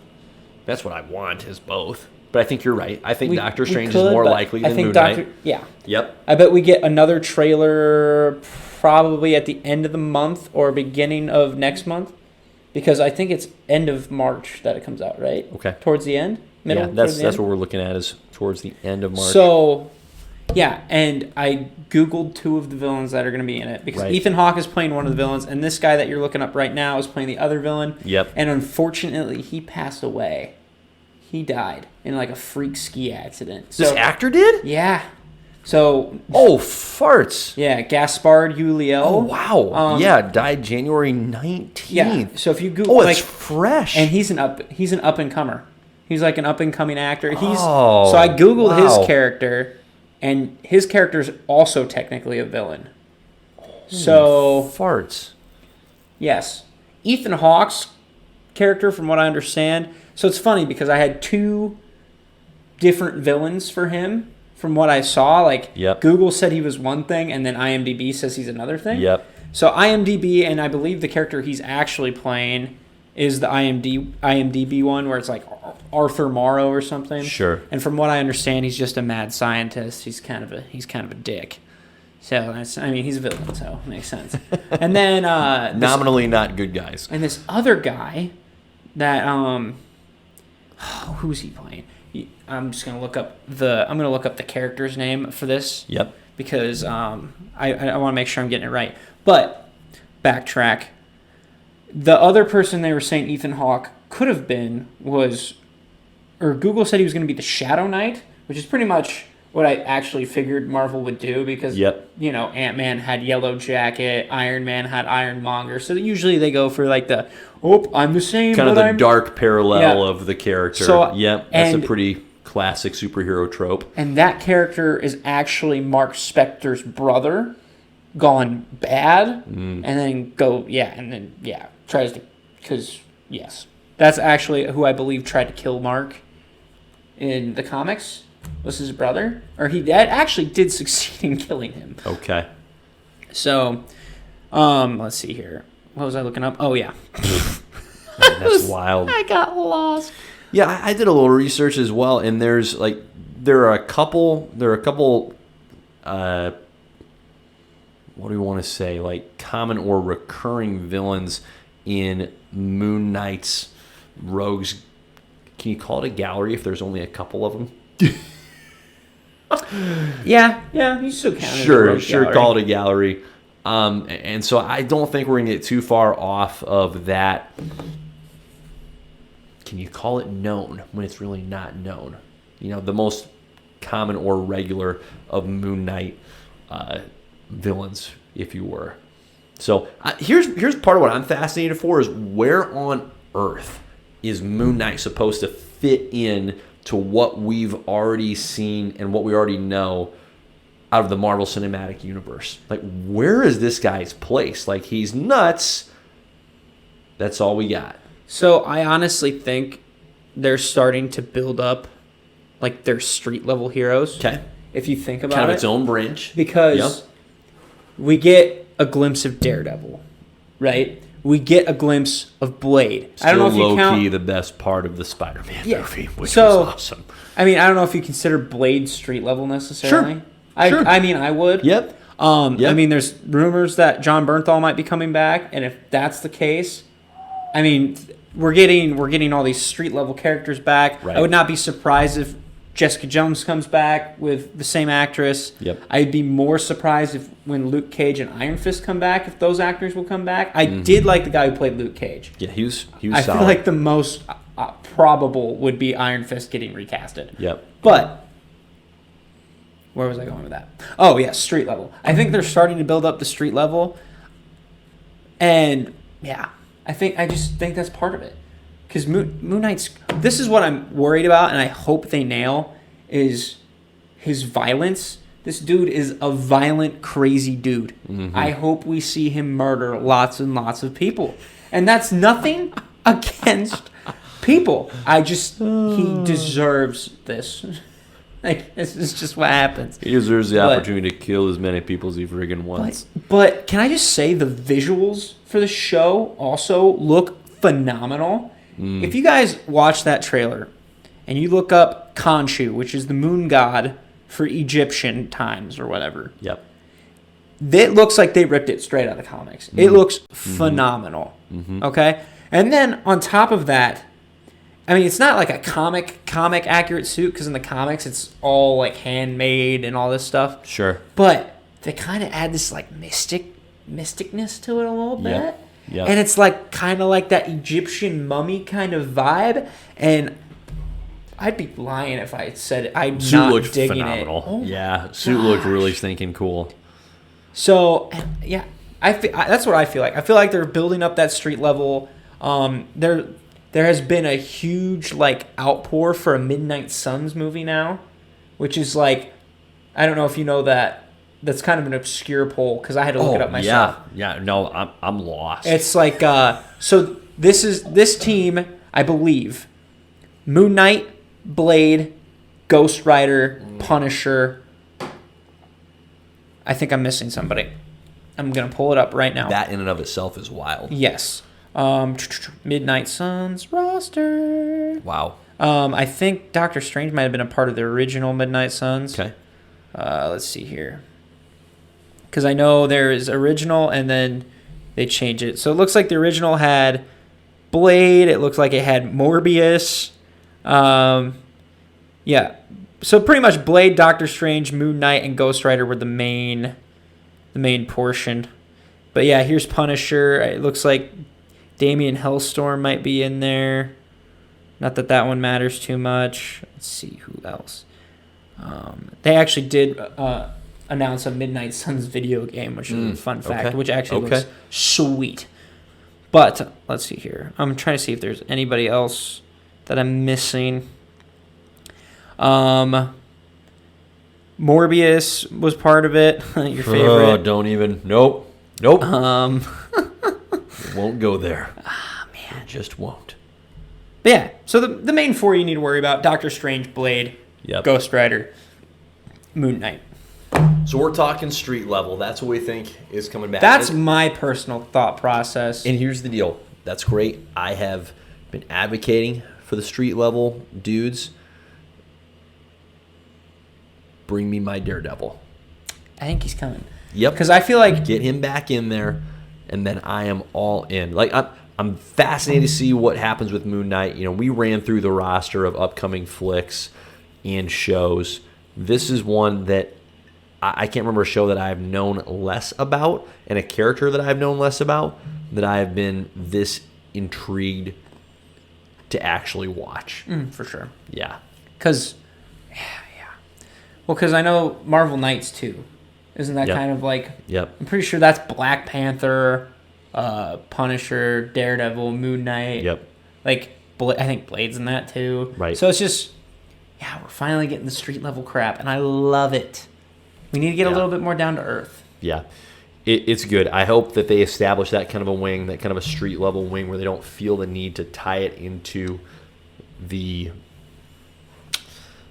That's what I want, is both. But I think you're right. I think Doctor Strange is more likely than Moon Knight. Yeah. Yep. I bet we get another trailer probably at the end of the month or beginning of next month, because I think it's end of March that it comes out, right? Okay. Towards the end? Middle? Yeah, that's what we're looking at, is towards the end of March. So, yeah, and I Googled 2 of the villains that are going to be in it, because Ethan Hawke is playing one of the villains, and this guy that you're looking up right now is playing the other villain. Yep. And unfortunately, he passed away. He died in like a freak ski accident. This actor did? Yeah. So. Oh, farts. Yeah, Gaspard Ulliel. Oh, wow. Died January 19th. Yeah. So if you Google, it's fresh. And he's an up and comer. He's like an up and coming actor. So I Googled his character, and his character is also technically a villain. So farts. Yes, Ethan Hawke's character, from what I understand. So it's funny because I had 2 different villains for him from what I saw. Like, Google said he was one thing, and then IMDb says he's another thing. Yep. So IMDb, and I believe the character he's actually playing is the IMDb one, where it's like Arthur Morrow or something. Sure. And from what I understand, he's just a mad scientist. He's kind of a dick. So he's a villain, so it makes sense. And then nominally not good guys. And this other guy that who's he playing? I'm just gonna look up the character's name for this. Yep. Because I want to make sure I'm getting it right. But backtrack. The other person they were saying Ethan Hawke could have been Google said he was going to be the Shadow Knight, which is pretty much what I actually figured Marvel would do, because Ant-Man had Yellow Jacket, Iron Man had Ironmonger, so usually they go for like I'm the same, kind of the dark parallel of the character. So, that's a pretty classic superhero trope. And that character is actually Mark Spector's brother gone bad, and then tries to, because that's actually who I believe tried to kill Mark in the comics. Was his brother, or he actually did succeed in killing him. Okay. So, let's see here. What was I looking up? Oh yeah. That's wild. I got lost. Yeah, I did a little research as well, and there are a couple, what do we want to say, like common or recurring villains in Moon Knight's rogues. Can you call it a gallery if there's only a couple of them? Yeah, you still count it. Sure, call it a gallery. And so I don't think we're going to get too far off of that. Can you call it known when it's really not known? The most common or regular of Moon Knight villains, if you were. So here's part of what I'm fascinated for is where on earth is Moon Knight supposed to fit in to what we've already seen and what we already know out of the Marvel Cinematic Universe? Like, where is this guy's place? Like, he's nuts. That's all we got. So I honestly think they're starting to build up like their street level heroes. Okay. If you think about it. Kind of its own branch. Because we get a glimpse of Daredevil, right? We get a glimpse of Blade. Still, I don't know if you count... low-key the best part of the Spider-Man movie, which was awesome. I mean, I don't know if you consider Blade street level necessarily. Sure. I mean, I would. Yep. I mean, there's rumors that John Bernthal might be coming back, and if that's the case, I mean, we're getting all these street level characters back. Right. I would not be surprised if Jessica Jones comes back with the same actress. Yep. I'd be more surprised if when Luke Cage and Iron Fist come back, if those actors will come back. I did like the guy who played Luke Cage. Yeah, he was I solid. feel like the most probable would be Iron Fist getting recasted. Yep. But where was I going with that? Oh, yeah, street level. I think they're starting to build up the street level. And, yeah, I just think that's part of it. Because Moon Knight's... This is what I'm worried about, and I hope they nail, is his violence. This dude is a violent, crazy dude. Mm-hmm. I hope we see him murder lots and lots of people. And that's nothing against people. He deserves this. Like, this is just what happens. He deserves the opportunity to kill as many people as he friggin' wants. But can I just say the visuals for the show also look phenomenal. If you guys watch that trailer and you look up Khonshu, which is the moon god for Egyptian times or whatever. Yep. It looks like they ripped it straight out of the comics. It looks phenomenal. Okay? And then on top of that, I mean, it's not like a comic accurate suit because in the comics it's all like handmade and all this stuff. Sure. But they kind of add this like mysticness to it a little bit. Yep. And it's like kind of like that Egyptian mummy kind of vibe. And I'd be lying if I said I'm suit not looked digging phenomenal. it. Oh yeah, suit looked really stinking cool. So, yeah, that's what I feel like. I feel like they're building up that street level. There has been a huge like outpour for a Midnight Suns movie now, which is like, I don't know if you know that. That's kind of an obscure poll because I had to look it up myself. Yeah. No, I'm lost. It's like so. This team, I believe, Moon Knight, Blade, Ghost Rider, Punisher. I think I'm missing somebody. I'm gonna pull it up right now. That in and of itself is wild. Yes. Midnight Suns roster. Wow. I think Doctor Strange might have been a part of the original Midnight Suns. Okay. Let's see here. Because I know there is original and then they changed it. So it looks like the original had Blade. It looks like it had Morbius. Yeah. So pretty much Blade, Doctor Strange, Moon Knight, and Ghost Rider were the main portion. But yeah, here's Punisher. It looks like Damian Hellstorm might be in there. Not that one matters too much. Let's see who else. They actually did announce a Midnight Suns video game, which is a fun fact, which actually looks sweet. But let's see here. I'm trying to see if there's anybody else that I'm missing. Morbius was part of it. Your favorite? Oh, don't even. Nope. Won't go there. Ah, man. It just won't. But yeah, so the main four you need to worry about: Doctor Strange, Blade, Ghost Rider, Moon Knight. So we're talking street level. That's what we think is coming back. That's my personal thought process. And here's the deal. That's great. I have been advocating for the street level dudes. Bring me my Daredevil. I think he's coming. Yep. Because I feel like Get him back in there, and then I am all in. Like I'm fascinated to see what happens with Moon Knight. You know, we ran through the roster of upcoming flicks and shows. This is one that I can't remember a show that I've known less about and a character that I've known less about that I have been this intrigued to actually watch. for sure. Yeah. Because, yeah. Well, because I know Marvel Knights too. Isn't that Yep. kind of like? Yep. I'm pretty sure that's Black Panther, Punisher, Daredevil, Moon Knight. Yep. Like, I think Blade's in that too. Right. So it's just, yeah, we're finally getting the street level crap, and I love it. We need to get a little bit more down to earth. Yeah. It's good. I hope that they establish that kind of a wing, that kind of a street level wing where they don't feel the need to tie it into the...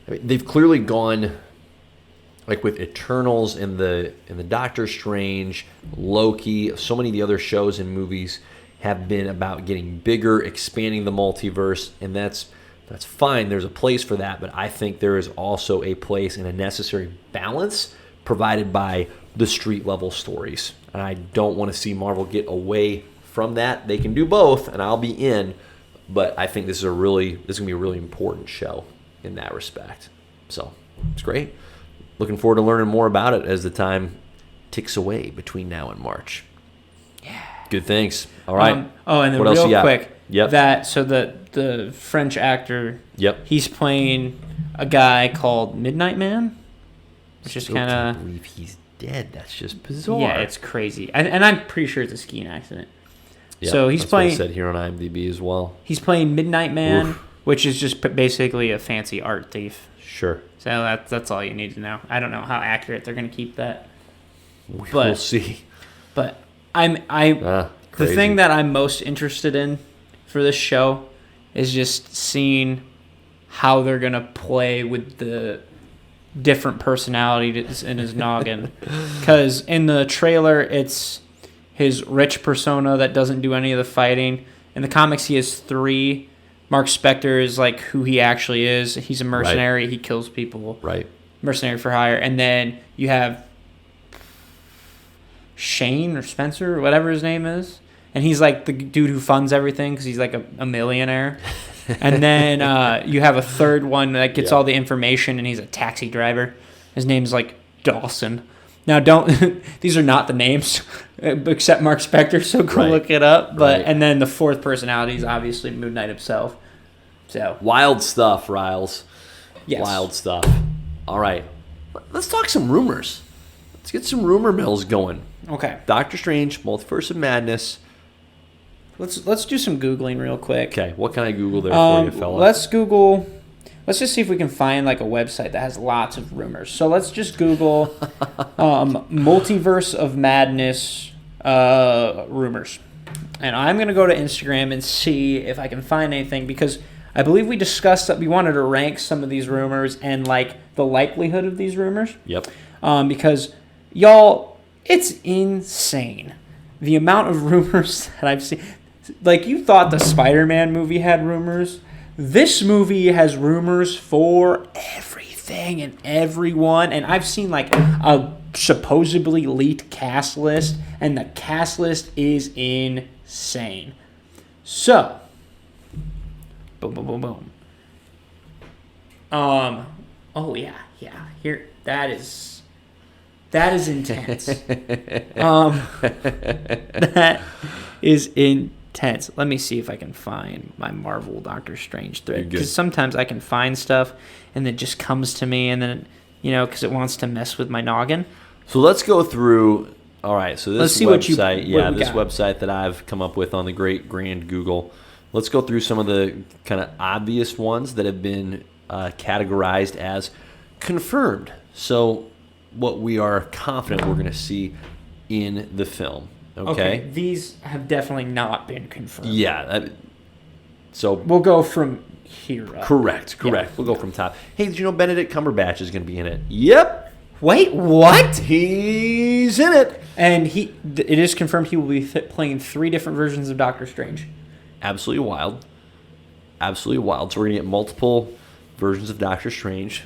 I mean, they've clearly gone... Like with Eternals and the Doctor Strange, Loki, so many of the other shows and movies have been about getting bigger, expanding the multiverse, and that's fine. There's a place for that, but I think there is also a place and a necessary balance provided by the street level stories. And I don't want to see Marvel get away from that. They can do both, and I'll be in, but I think this is going to be a really important show in that respect. So it's great. Looking forward to learning more about it as the time ticks away between now and March. Yeah. Good things. All right. And then what else real you got? quick, Yep. the French actor, Yep. he's playing a guy called Midnight Man. It's just Still kind can't of, believe he's dead. That's just bizarre. yeah, it's crazy. And I'm pretty sure it's a skiing accident. Yep, So he's that's what it playing. said here on IMDb as well. He's playing Midnight Man, Oof. which is just basically a fancy art thief. Sure. So that's all you need to know. I don't know how accurate they're going to keep that. We'll see. But the Crazy. thing that I'm most interested in for this show is just seeing how they're going to play with the different personalities in his noggin. Because in the trailer, it's his rich persona that doesn't do any of the fighting. In the comics, he has 3. Mark Spector is like who he actually is. He's a mercenary. Right. He kills people. Right. Mercenary for hire. And then you have Shane or Spencer or whatever his name is. And he's like the dude who funds everything because he's like a millionaire. And then you have a third one that gets all the information, and he's a taxi driver. His name's like Dawson. Now, these are not the names except Mark Spector, so go look it up. But and then the fourth personality is obviously Moon Knight himself. So wild stuff, Riles. Yes. Wild stuff. All right, let's talk some rumors. Let's get some rumor mills going. Okay. Doctor Strange, Multiverse of Madness. Let's do some Googling real quick. Okay, what can I Google there for you, fella? Let's Google. Let's just see if we can find like a website that has lots of rumors. So let's just Google Multiverse of Madness rumors. And I'm going to go to Instagram and see if I can find anything, because I believe we discussed that we wanted to rank some of these rumors and like the likelihood of these rumors. Yep. Because, y'all, it's insane. The amount of rumors that I've seen. Like, you thought the Spider-Man movie had rumors. This movie has rumors for everything and everyone. And I've seen like a supposedly leaked cast list, and the cast list is insane. So, boom, boom, boom, boom. Oh yeah. Here, that is intense. That is intense. Let me see if I can find my Marvel Doctor Strange thread, because sometimes I can find stuff and it just comes to me, and then because it wants to mess with my noggin. So let's go through. All right, so this website, this got. website that I've come up with on the great grand Google. Let's go through some of the kind of obvious ones that have been categorized as confirmed. So what we are confident we're going to see in the film. Okay. These have definitely not been confirmed. Yeah. So we'll go from here up. Correct. Yeah. We'll go from top. Hey, did you know Benedict Cumberbatch is going to be in it? Yep. Wait, what? He's in it. And it is confirmed he will be playing 3 different versions of Doctor Strange. Absolutely wild. Absolutely wild. So we're going to get multiple versions of Doctor Strange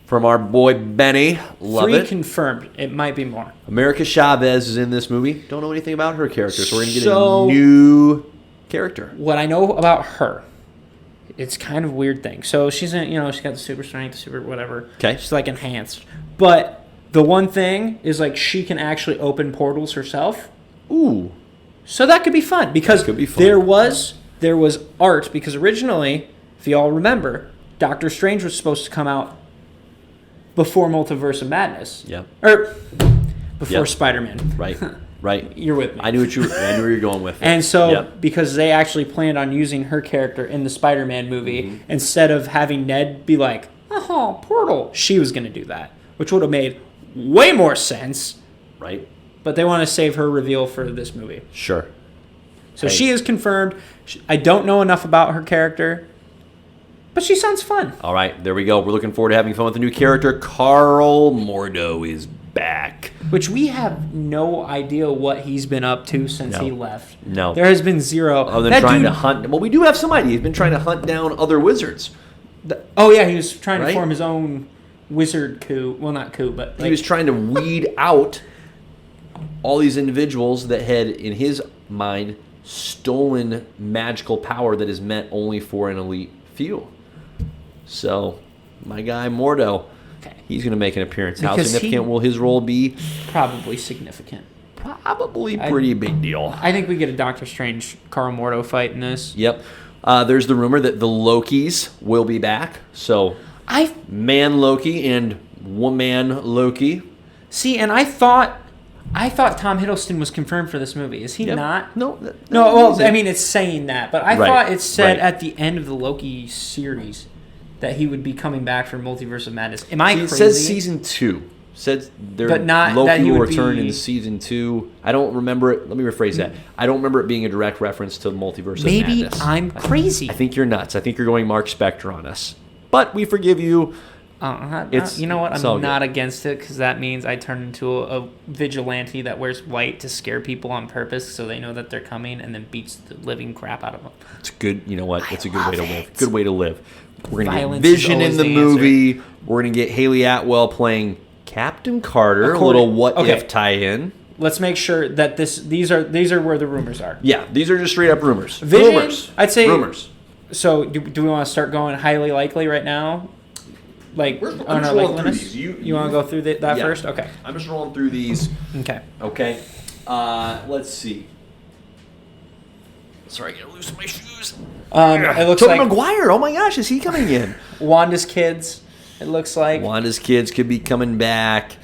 from our boy Benny. Love 3 it. confirmed. It might be more. America Chavez is in this movie. Don't know anything about her character, so we're going to get So- a new character. What I know about her, it's kind of a weird thing. So she's in, she's got the super strength, super whatever. Okay. She's like enhanced. But the one thing is like she can actually open portals herself. Ooh. So that could be fun because Could be fun. there was art because originally, if you all remember, Doctor Strange was supposed to come out before Multiverse of Madness. Yep. Or before Yep. Spider-Man. Right. Right. You're with me. I knew where you're going with it. And so, Yep. because they actually planned on using her character in the Spider-Man movie, instead of having Ned be like, oh, portal, she was going to do that, which would have made way more sense. Right. But they want to save her reveal for this movie. Sure. So Hey. she is confirmed. I don't know enough about her character, but she sounds fun. All right, there we go. We're looking forward to having fun with the new character. Carl Mordo is back. Which we have no idea what he's been up to since No. he left. No. There has been zero. Other than That trying dude- to hunt. Well, we do have some idea. He's been trying to hunt down other wizards. Oh, yeah, he was trying Right? to form his own wizard coup. Well, not coup, but He was trying to weed out all these individuals that had, in his mind, stolen magical power that is meant only for an elite few. So, my guy Mordo, Okay. he's going to make an appearance. How Because significant will his role be? Probably significant. Probably pretty big deal. I think we get a Doctor Strange Carl Mordo fight in this. Yep. There's the rumor that the Lokis will be back. So, I man Loki and woman Loki. see, and I thought Tom Hiddleston was confirmed for this movie. Is he Yep. not? No. No, well, I mean, it's saying that, but I Right, thought it said right. at the end of the Loki series that he would be coming back for Multiverse of Madness. Am I It crazy? says season 2. Said their But not that Loki he will would return be- in season 2. I don't remember it. Let me rephrase that. I don't remember it being a direct reference to Multiverse Maybe of Madness. I'm crazy. I think you're nuts. I think you're going Mark Spector on us. But we forgive you. You know what? it's all I'm not good. against it because that means I turn into a vigilante that wears white to scare people on purpose so they know that they're coming and then beats the living crap out of them. It's good. You know what? It's a good way to love live. it. Good way to live. We're going to get Violence is Vision in always the the movie. We're going to get Haley Atwell playing Captain Carter. A little what if tie-in. Let's make sure that these are where the rumors are. Yeah, these are just straight up rumors. Vision, Rumors. I'd say rumors. So do we want to start going highly likely right now? Like I'm on just our like rolling through limits? these. You want to go through that Yeah. first? Okay. I'm just rolling through these. Okay. Okay. Let's see. Sorry, I gotta loosen my shoes. It looks Tobey like Maguire. Oh my gosh, is he coming in? Wanda's kids. It looks like. Wanda's kids could be coming back.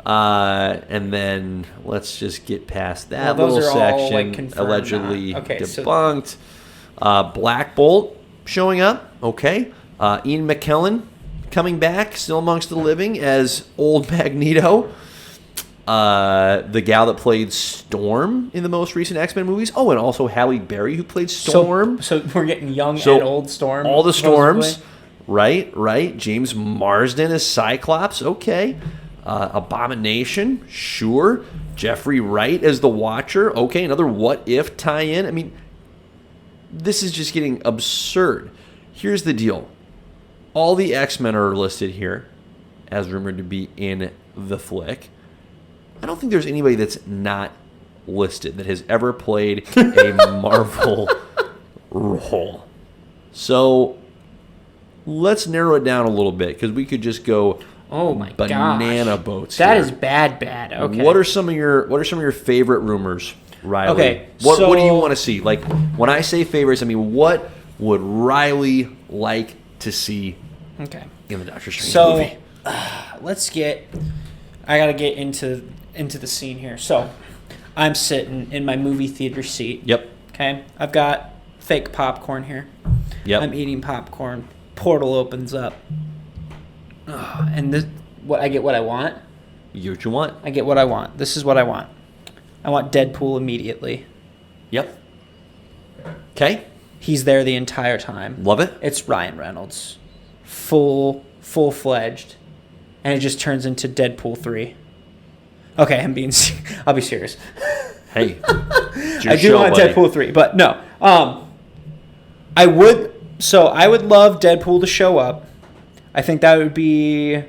And then let's just get past that Well, those little are all, section. like, confirmed Allegedly now. Okay, so- debunked. Black Bolt showing up. Okay. Ian McKellen coming back, still amongst the living as old Magneto. The gal that played Storm in the most recent X-Men movies. Oh, and also Halle Berry, who played Storm. So we're getting young So, and old Storm. All the Storms. supposedly. Right. James Marsden as Cyclops. Okay. Abomination. Sure. Jeffrey Wright as the Watcher. Okay. Another what if tie-in. I mean, this is just getting absurd. Here's the deal. All the X-Men are listed here as rumored to be in the flick. I don't think there's anybody that's not listed that has ever played a Marvel role. So let's narrow it down a little bit because we could just go Oh my banana gosh. boats. That here. is bad. Okay. What are some of your favorite rumors, Riley? Okay, What do you so- want to see? Like when I say favorites, I mean what would Riley like to see Okay. in the Doctor Strange So movie? I got to get into the scene here. So I'm sitting in my movie theater seat. Yep. Okay. I've got fake popcorn here. Yep. I'm eating popcorn. Portal opens up. And this I get what I want. You get what you want. I get what I want. This is what I want. I want Deadpool immediately. Yep. Okay. He's there the entire time. Love it. It's Ryan Reynolds. Full-fledged. And it just turns into Deadpool 3. Okay, I'll be serious. Hey. It's your I do show, want buddy. Deadpool 3, but no. I would love Deadpool to show up. I think that would be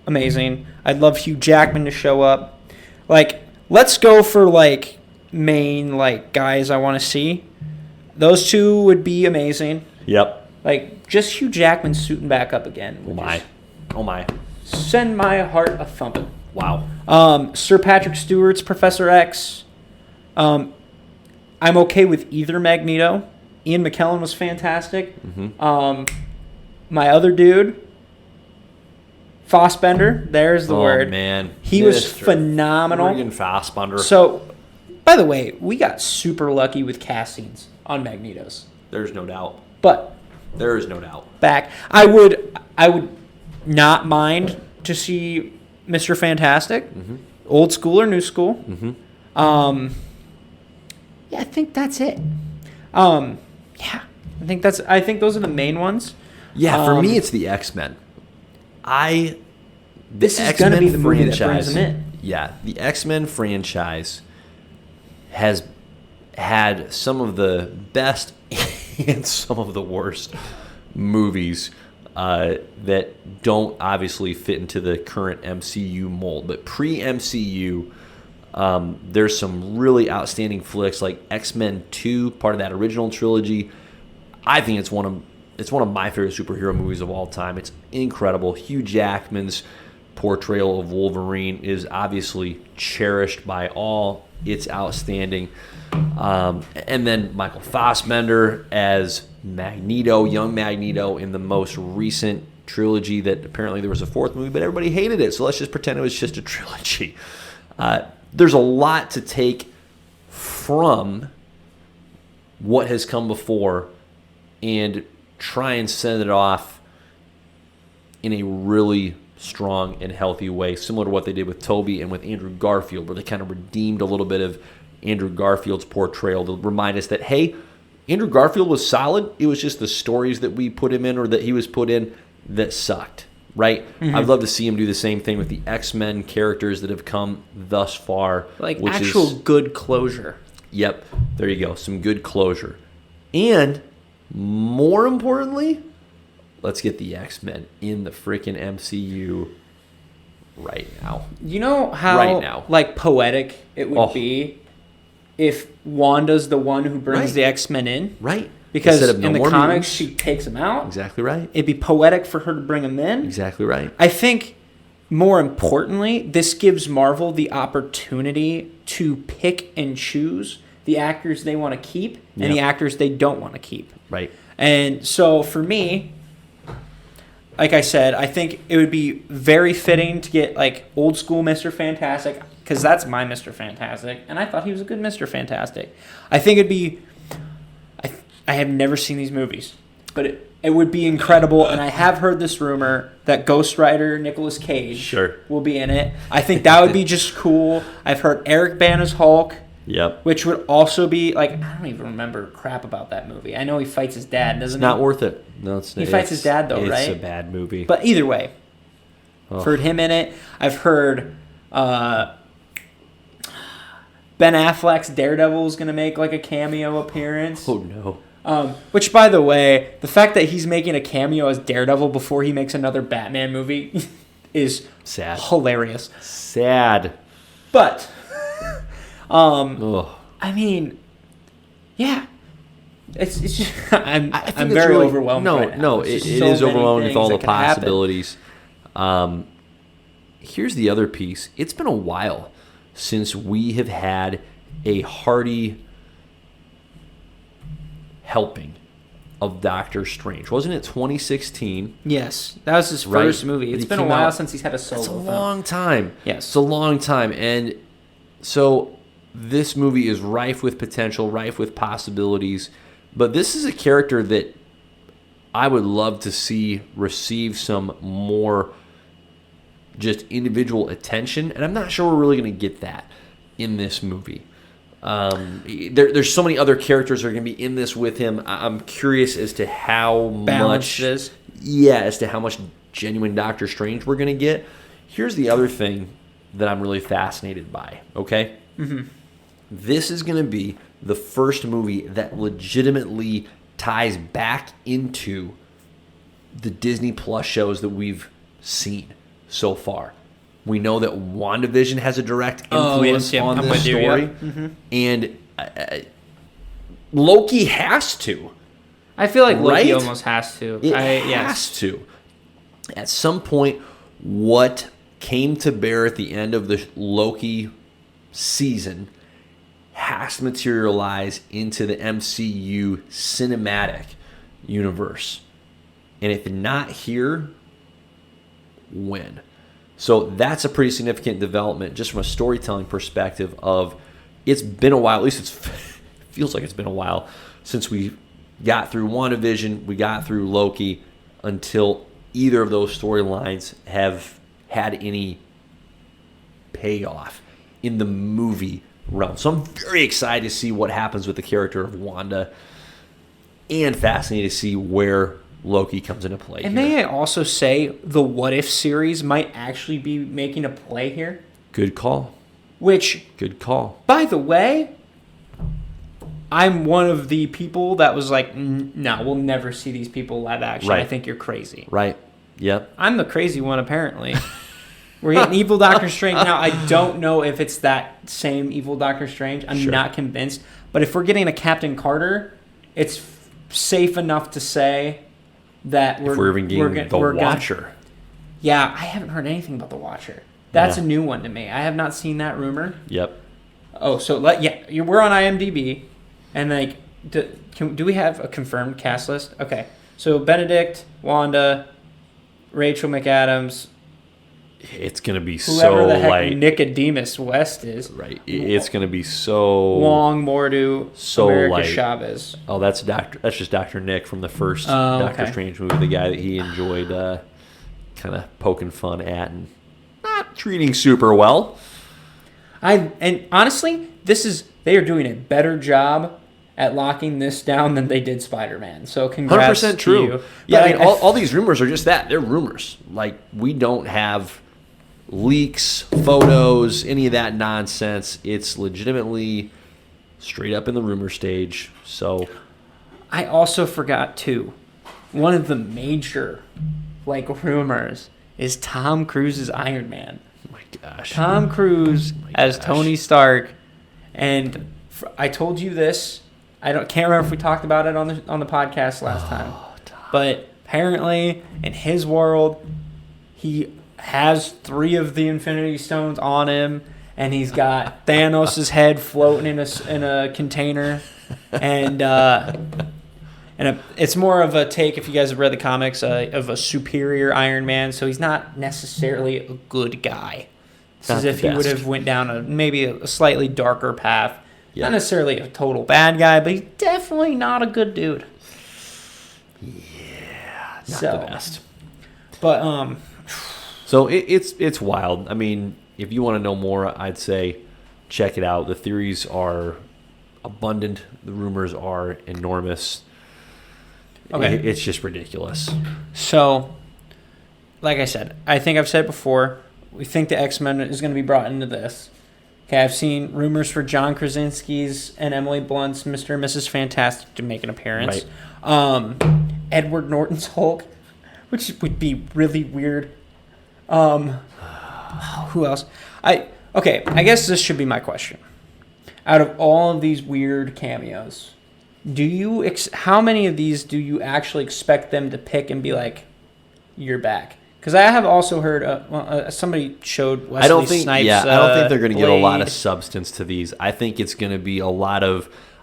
amazing. I'd love Hugh Jackman to show up. Like, let's go for like main like guys I want to see. Those two would be amazing. Yep. Like, just Hugh Jackman suiting back up again. Oh my. Send my heart a thumping. Wow. Sir Patrick Stewart's Professor X. I'm okay with either Magneto. Ian McKellen was fantastic. Mm-hmm. My other dude, Fassbender. There's the word. Oh man, he was phenomenal. Friggin' Fassbender. So, by the way, we got super lucky with castings on Magnetos. There's no doubt. But there is no doubt. Back, I would not mind to see Mr. Fantastic, old school or new school. Yeah, I think that's it. Yeah, I think those are the main ones. Yeah, for me, it's the X-Men. This is going to be the movie that brings them in. Yeah, the X-Men franchise has had some of the best and some of the worst movies that don't obviously fit into the current MCU mold. But pre-MCU, there's some really outstanding flicks like X-Men 2, part of that original trilogy. I think it's one of my favorite superhero movies of all time. It's incredible. Hugh Jackman's portrayal of Wolverine is obviously cherished by all. It's outstanding. And then Michael Fassbender as Magneto, young Magneto, in the most recent trilogy that apparently there was a fourth movie, but everybody hated it, so let's just pretend it was just a trilogy. There's a lot to take from what has come before and try and send it off in a really strong and healthy way, similar to what they did with Toby and with Andrew Garfield, where they kind of redeemed a little bit of Andrew Garfield's portrayal to remind us that, hey, Andrew Garfield was solid. It was just the stories that we put him in or that he was put in that sucked, right? Mm-hmm. I'd love to see him do the same thing with the X-Men characters that have come thus far. Like actual good closure. Yep, there you go. Some good closure. And more importantly, let's get the X-Men in the freaking MCU right now. You know how like poetic it would be if Wanda's the one who brings the X-Men in? Right. Because in the comics, she takes them out. Exactly right. It'd be poetic for her to bring them in. Exactly right. I think, more importantly, this gives Marvel the opportunity to pick and choose the actors they want to keep and the actors they don't want to keep. Right. And so for me, like I said, I think it would be very fitting to get like old school Mr. Fantastic, because that's my Mr. Fantastic, and I thought he was a good Mr. Fantastic. I think it'd be... I have never seen these movies, but it would be incredible, and I have heard this rumor that Ghost Rider Nicolas Cage will be in it. I think that would be just cool. I've heard Eric Bana's Hulk, which would also be... like, I don't even remember crap about that movie. I know he fights his dad, doesn't he? It's not worth it. No, it's not. He fights his dad, though, right? It's a bad movie. But either way, I've heard him in it. I've heard... Ben Affleck's Daredevil is going to make like a cameo appearance. Oh, no. Which, by the way, the fact that he's making a cameo as Daredevil before he makes another Batman movie is sad, hilarious. Sad. But, I mean, yeah. It's just, I'm very overwhelmed right now. No, it is overwhelmed with all the possibilities. Here's the other piece. It's been a while since we have had a hearty helping of Doctor Strange. Wasn't it 2016? Yes. That was his first movie. It's been a while since he's had a solo film. It's a long time. Yes. It's a long time. And so this movie is rife with potential, rife with possibilities. But this is a character that I would love to see receive some more just individual attention, and I'm not sure we're really going to get that in this movie. There's so many other characters that are going to be in this with him. I'm curious as to how balanced much, as to how much genuine Doctor Strange we're going to get. Here's the other thing that I'm really fascinated by. Okay, this is going to be the first movie that legitimately ties back into the Disney Plus shows that we've seen so far. We know that WandaVision has a direct influence on I'm this with you, story. yep. Mm-hmm. And Loki has to. I feel like Loki Right? almost has to. It Yes. has to. At some point, what came to bear at the end of the Loki season has to materialize into the MCU cinematic universe. And if not here, when? So that's a pretty significant development just from a storytelling perspective of it's been a while, at least it feels like it's been a while since we got through WandaVision, we got through Loki, until either of those storylines have had any payoff in the movie realm. So I'm very excited to see what happens with the character of Wanda and fascinated to see where Loki comes into play. And may I also say the What If series might actually be making a play here? Good call. Which, Good call. by the way, I'm one of the people that was like, no, we'll never see these people live action. Right. I think you're crazy. Right. Yep. I'm the crazy one, apparently. We're getting Evil Doctor Strange. Now, I don't know if it's that same Evil Doctor Strange. I'm not convinced. But if we're getting a Captain Carter, it's safe enough to say that We're even getting the Watcher. Yeah, I haven't heard anything about the Watcher. That's a new one to me. I have not seen that rumor. Yep. Oh, so we're on IMDb, and like, do we have a confirmed cast list? Okay, so Benedict, Wanda, Rachel McAdams, It's going to be whoever so the heck like Nicodemus West is. right. It's going to be so Wong Mordu, so America light. Chavez. Oh, that's just Dr. Nick from the first Oh, Doctor okay. Strange movie, the guy that he enjoyed kind of poking fun at and not treating super well. And honestly, they are doing a better job at locking this down than they did Spider-Man. So congrats 100% to true. you. Yeah, But I mean, all these rumors are just that. They're rumors. Like, we don't have leaks, photos, any of that nonsense. It's legitimately straight up in the rumor stage. So I also forgot too. One of the major rumors is Tom Cruise's Iron Man. oh my gosh. Tom Cruise as Tony Stark, and I told you this. Can't remember if we talked about it on the podcast last time, but apparently in his world, he has 3 of the Infinity Stones on him, and he's got Thanos' head floating in a container, and it's more of a take, if you guys have read the comics, of a superior Iron Man. So he's not necessarily a good guy. It's Not as the if he would best. have went down maybe a slightly darker path. Yeah. Not necessarily a total bad guy, but he's definitely not a good dude. Not So, the best. But So it's wild. I mean, if you want to know more, I'd say check it out. The theories are abundant. The rumors are enormous. Okay. It's just ridiculous. So, like I said, I think I've said before, we think the X-Men is going to be brought into this. Okay, I've seen rumors for John Krasinski's and Emily Blunt's Mr. and Mrs. Fantastic to make an appearance. Edward Norton's Hulk, which would be really weird. Who else? I guess this should be my question. Out of all of these weird cameos, how many of these do you actually expect them to pick and be like, you're back? Because I have also heard somebody showed Wesley I don't think Snipes. I don't think they're going to get a lot of Blade. substance to these. I think it's going to be I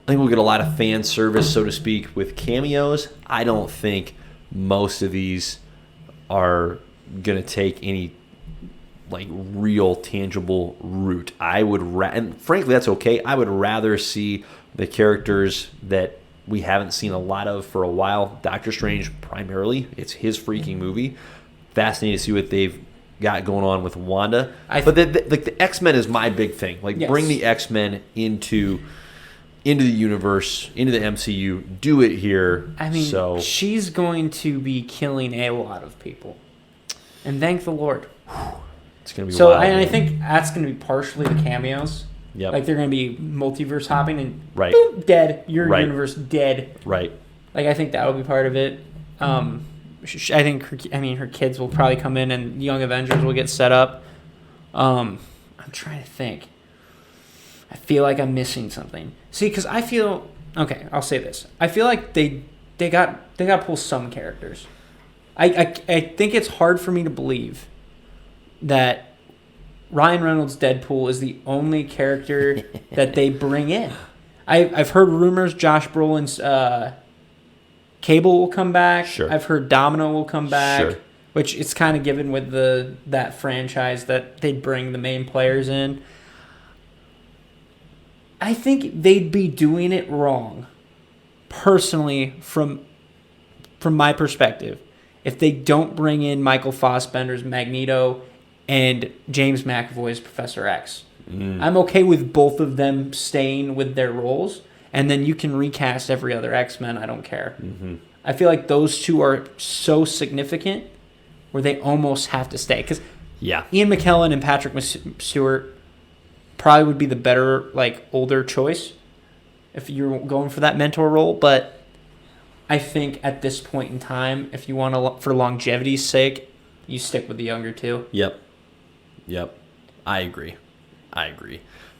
think we'll get a lot of fan service, so to speak, with cameos. I don't think most of these are going to take any real tangible route. And frankly, that's okay. I would rather see the characters that we haven't seen a lot of for a while. Doctor Strange, primarily, it's his freaking movie. Fascinating to see what they've got going on with Wanda. But the X-Men is my big thing. Yes. Bring the X-Men into the universe, into the MCU. Do it here. I mean, she's going to be killing a lot of people. And thank the Lord. It's going to be So wild. I think that's going to be partially the cameos. Yep. They're going to be multiverse hopping and Right. boom, dead. Your Right. universe dead. Right. Like, I think that'll be part of it. I think her kids will probably come in, and Young Avengers will get set up. I'm trying to think. I feel like I'm missing something. See, because I feel okay. I'll say this. I feel like they got to pull some characters. I think it's hard for me to believe that Ryan Reynolds' Deadpool is the only character that they bring in. I've heard rumors Josh Brolin's Cable will come back. Sure. I've heard Domino will come back. Sure. Which it's kind of given with that franchise that they'd bring the main players in. I think they'd be doing it wrong, personally, from my perspective, if they don't bring in Michael Fassbender's Magneto and James McAvoy's Professor X. I'm okay with both of them staying with their roles, and then you can recast every other X-Men. I don't care. Mm-hmm. I feel like those two are so significant where they almost have to stay. Because Ian McKellen and Patrick Stewart probably would be the better, like, older choice if you're going for that mentor role. But I think at this point in time, if you want to, for longevity's sake, you stick with the younger two. Yep. I agree.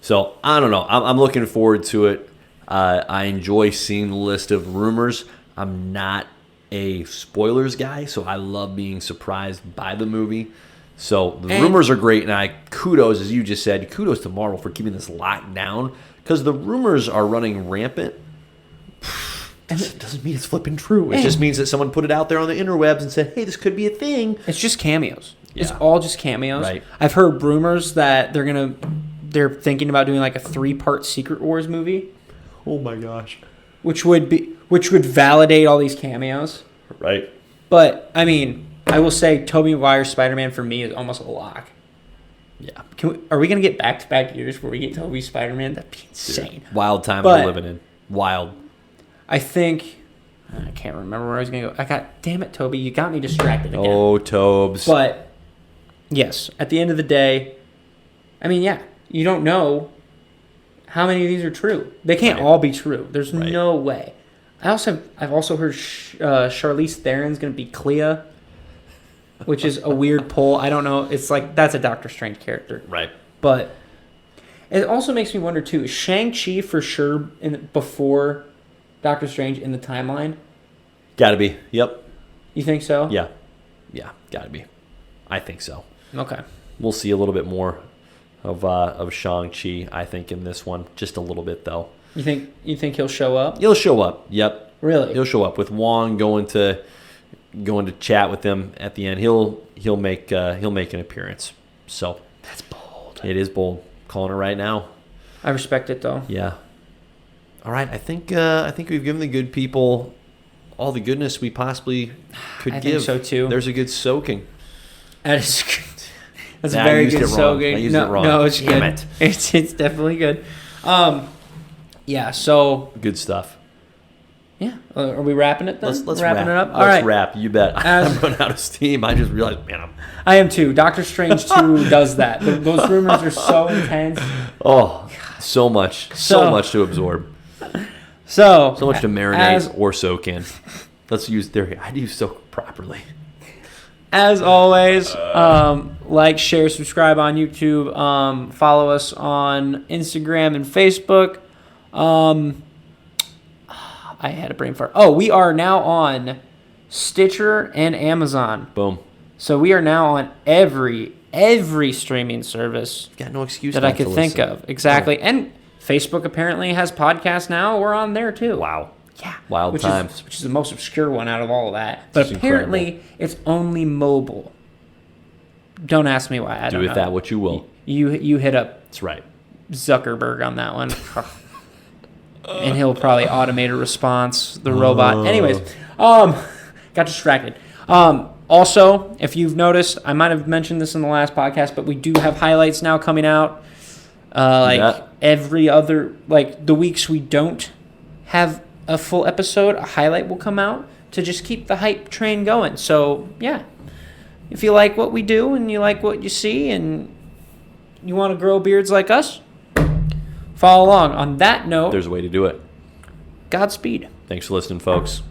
So, I don't know. I'm looking forward to it. I enjoy seeing the list of rumors. I'm not a spoilers guy, so I love being surprised by the movie. So the rumors are great, and kudos, as you just said, kudos to Marvel for keeping this locked down, because the rumors are running rampant. It doesn't mean it's flipping true. It just means that someone put it out there on the interwebs and said, hey, this could be a thing. It's just cameos. Yeah. It's all just cameos. Right. I've heard rumors that they're thinking about doing like a 3-part Secret Wars movie. Oh my gosh. Which would validate all these cameos. Right. But I mean, I will say Tobey Maguire's Spider-Man for me is almost a lock. Yeah. Are we gonna get back-to-back years where we get Tobey Spider-Man? That'd be insane. Dude, wild time we're living in. Wild. I think I can't remember where I was gonna go. Damn it, Toby, you got me distracted again. Oh, Tobes. But yes, at the end of the day, I mean, yeah, you don't know how many of these are true. They can't all be true. There's no way. I've also heard Charlize Theron's going to be Clea, which is a weird pull. I don't know. It's like that's a Doctor Strange character. Right. But it also makes me wonder too. Is Shang-Chi for sure before Doctor Strange in the timeline? Gotta be. Yep. You think so? Yeah. Gotta be. I think so. Okay. We'll see a little bit more of Shang-Chi, I think, in this one. Just a little bit, though. You think he'll show up? He'll show up. Yep. Really? He'll show up with Wong going to chat with them at the end. He'll make an appearance. So that's bold. It is bold. Calling it right now. I respect it though. Yeah. All right. I think we've given the good people all the goodness we possibly could give. I think so too. There's a good soaking. That's a very good soaking. I used it wrong. No, it's Damn good. it. It's definitely good. Yeah. So good stuff. Yeah. Are we wrapping it then? Let's wrapping wrap. it up. All right. Let's wrap. You bet. I'm running out of steam. I just realized, man, I am too. Doctor Strange 2 does that. Those rumors are so intense. Oh, so much to absorb. So much to marinate or soak in. Let's use I do soak properly. As always, like, share, subscribe on YouTube. Follow us on Instagram and Facebook. I had a brain fart. Oh, we are now on Stitcher and Amazon. Boom. So we are now on every streaming service. Got no excuse that I could think of. Exactly. Oh. And Facebook apparently has podcasts now. We're on there too. Wow. Yeah. Wild times. Which is the most obscure one out of all of that. But apparently it's only mobile. Don't ask me why. I don't know. Do with that what you will. You hit up That's right. Zuckerberg on that one. And he'll probably automate a response, the robot. Anyways, got distracted. Also, if you've noticed, I might have mentioned this in the last podcast, but we do have highlights now coming out. Every other, the weeks we don't have a full episode, a highlight will come out to just keep the hype train going. So, yeah. If you like what we do and you like what you see and you want to grow beards like us, follow along. On that note, there's a way to do it. Godspeed. Thanks for listening, folks.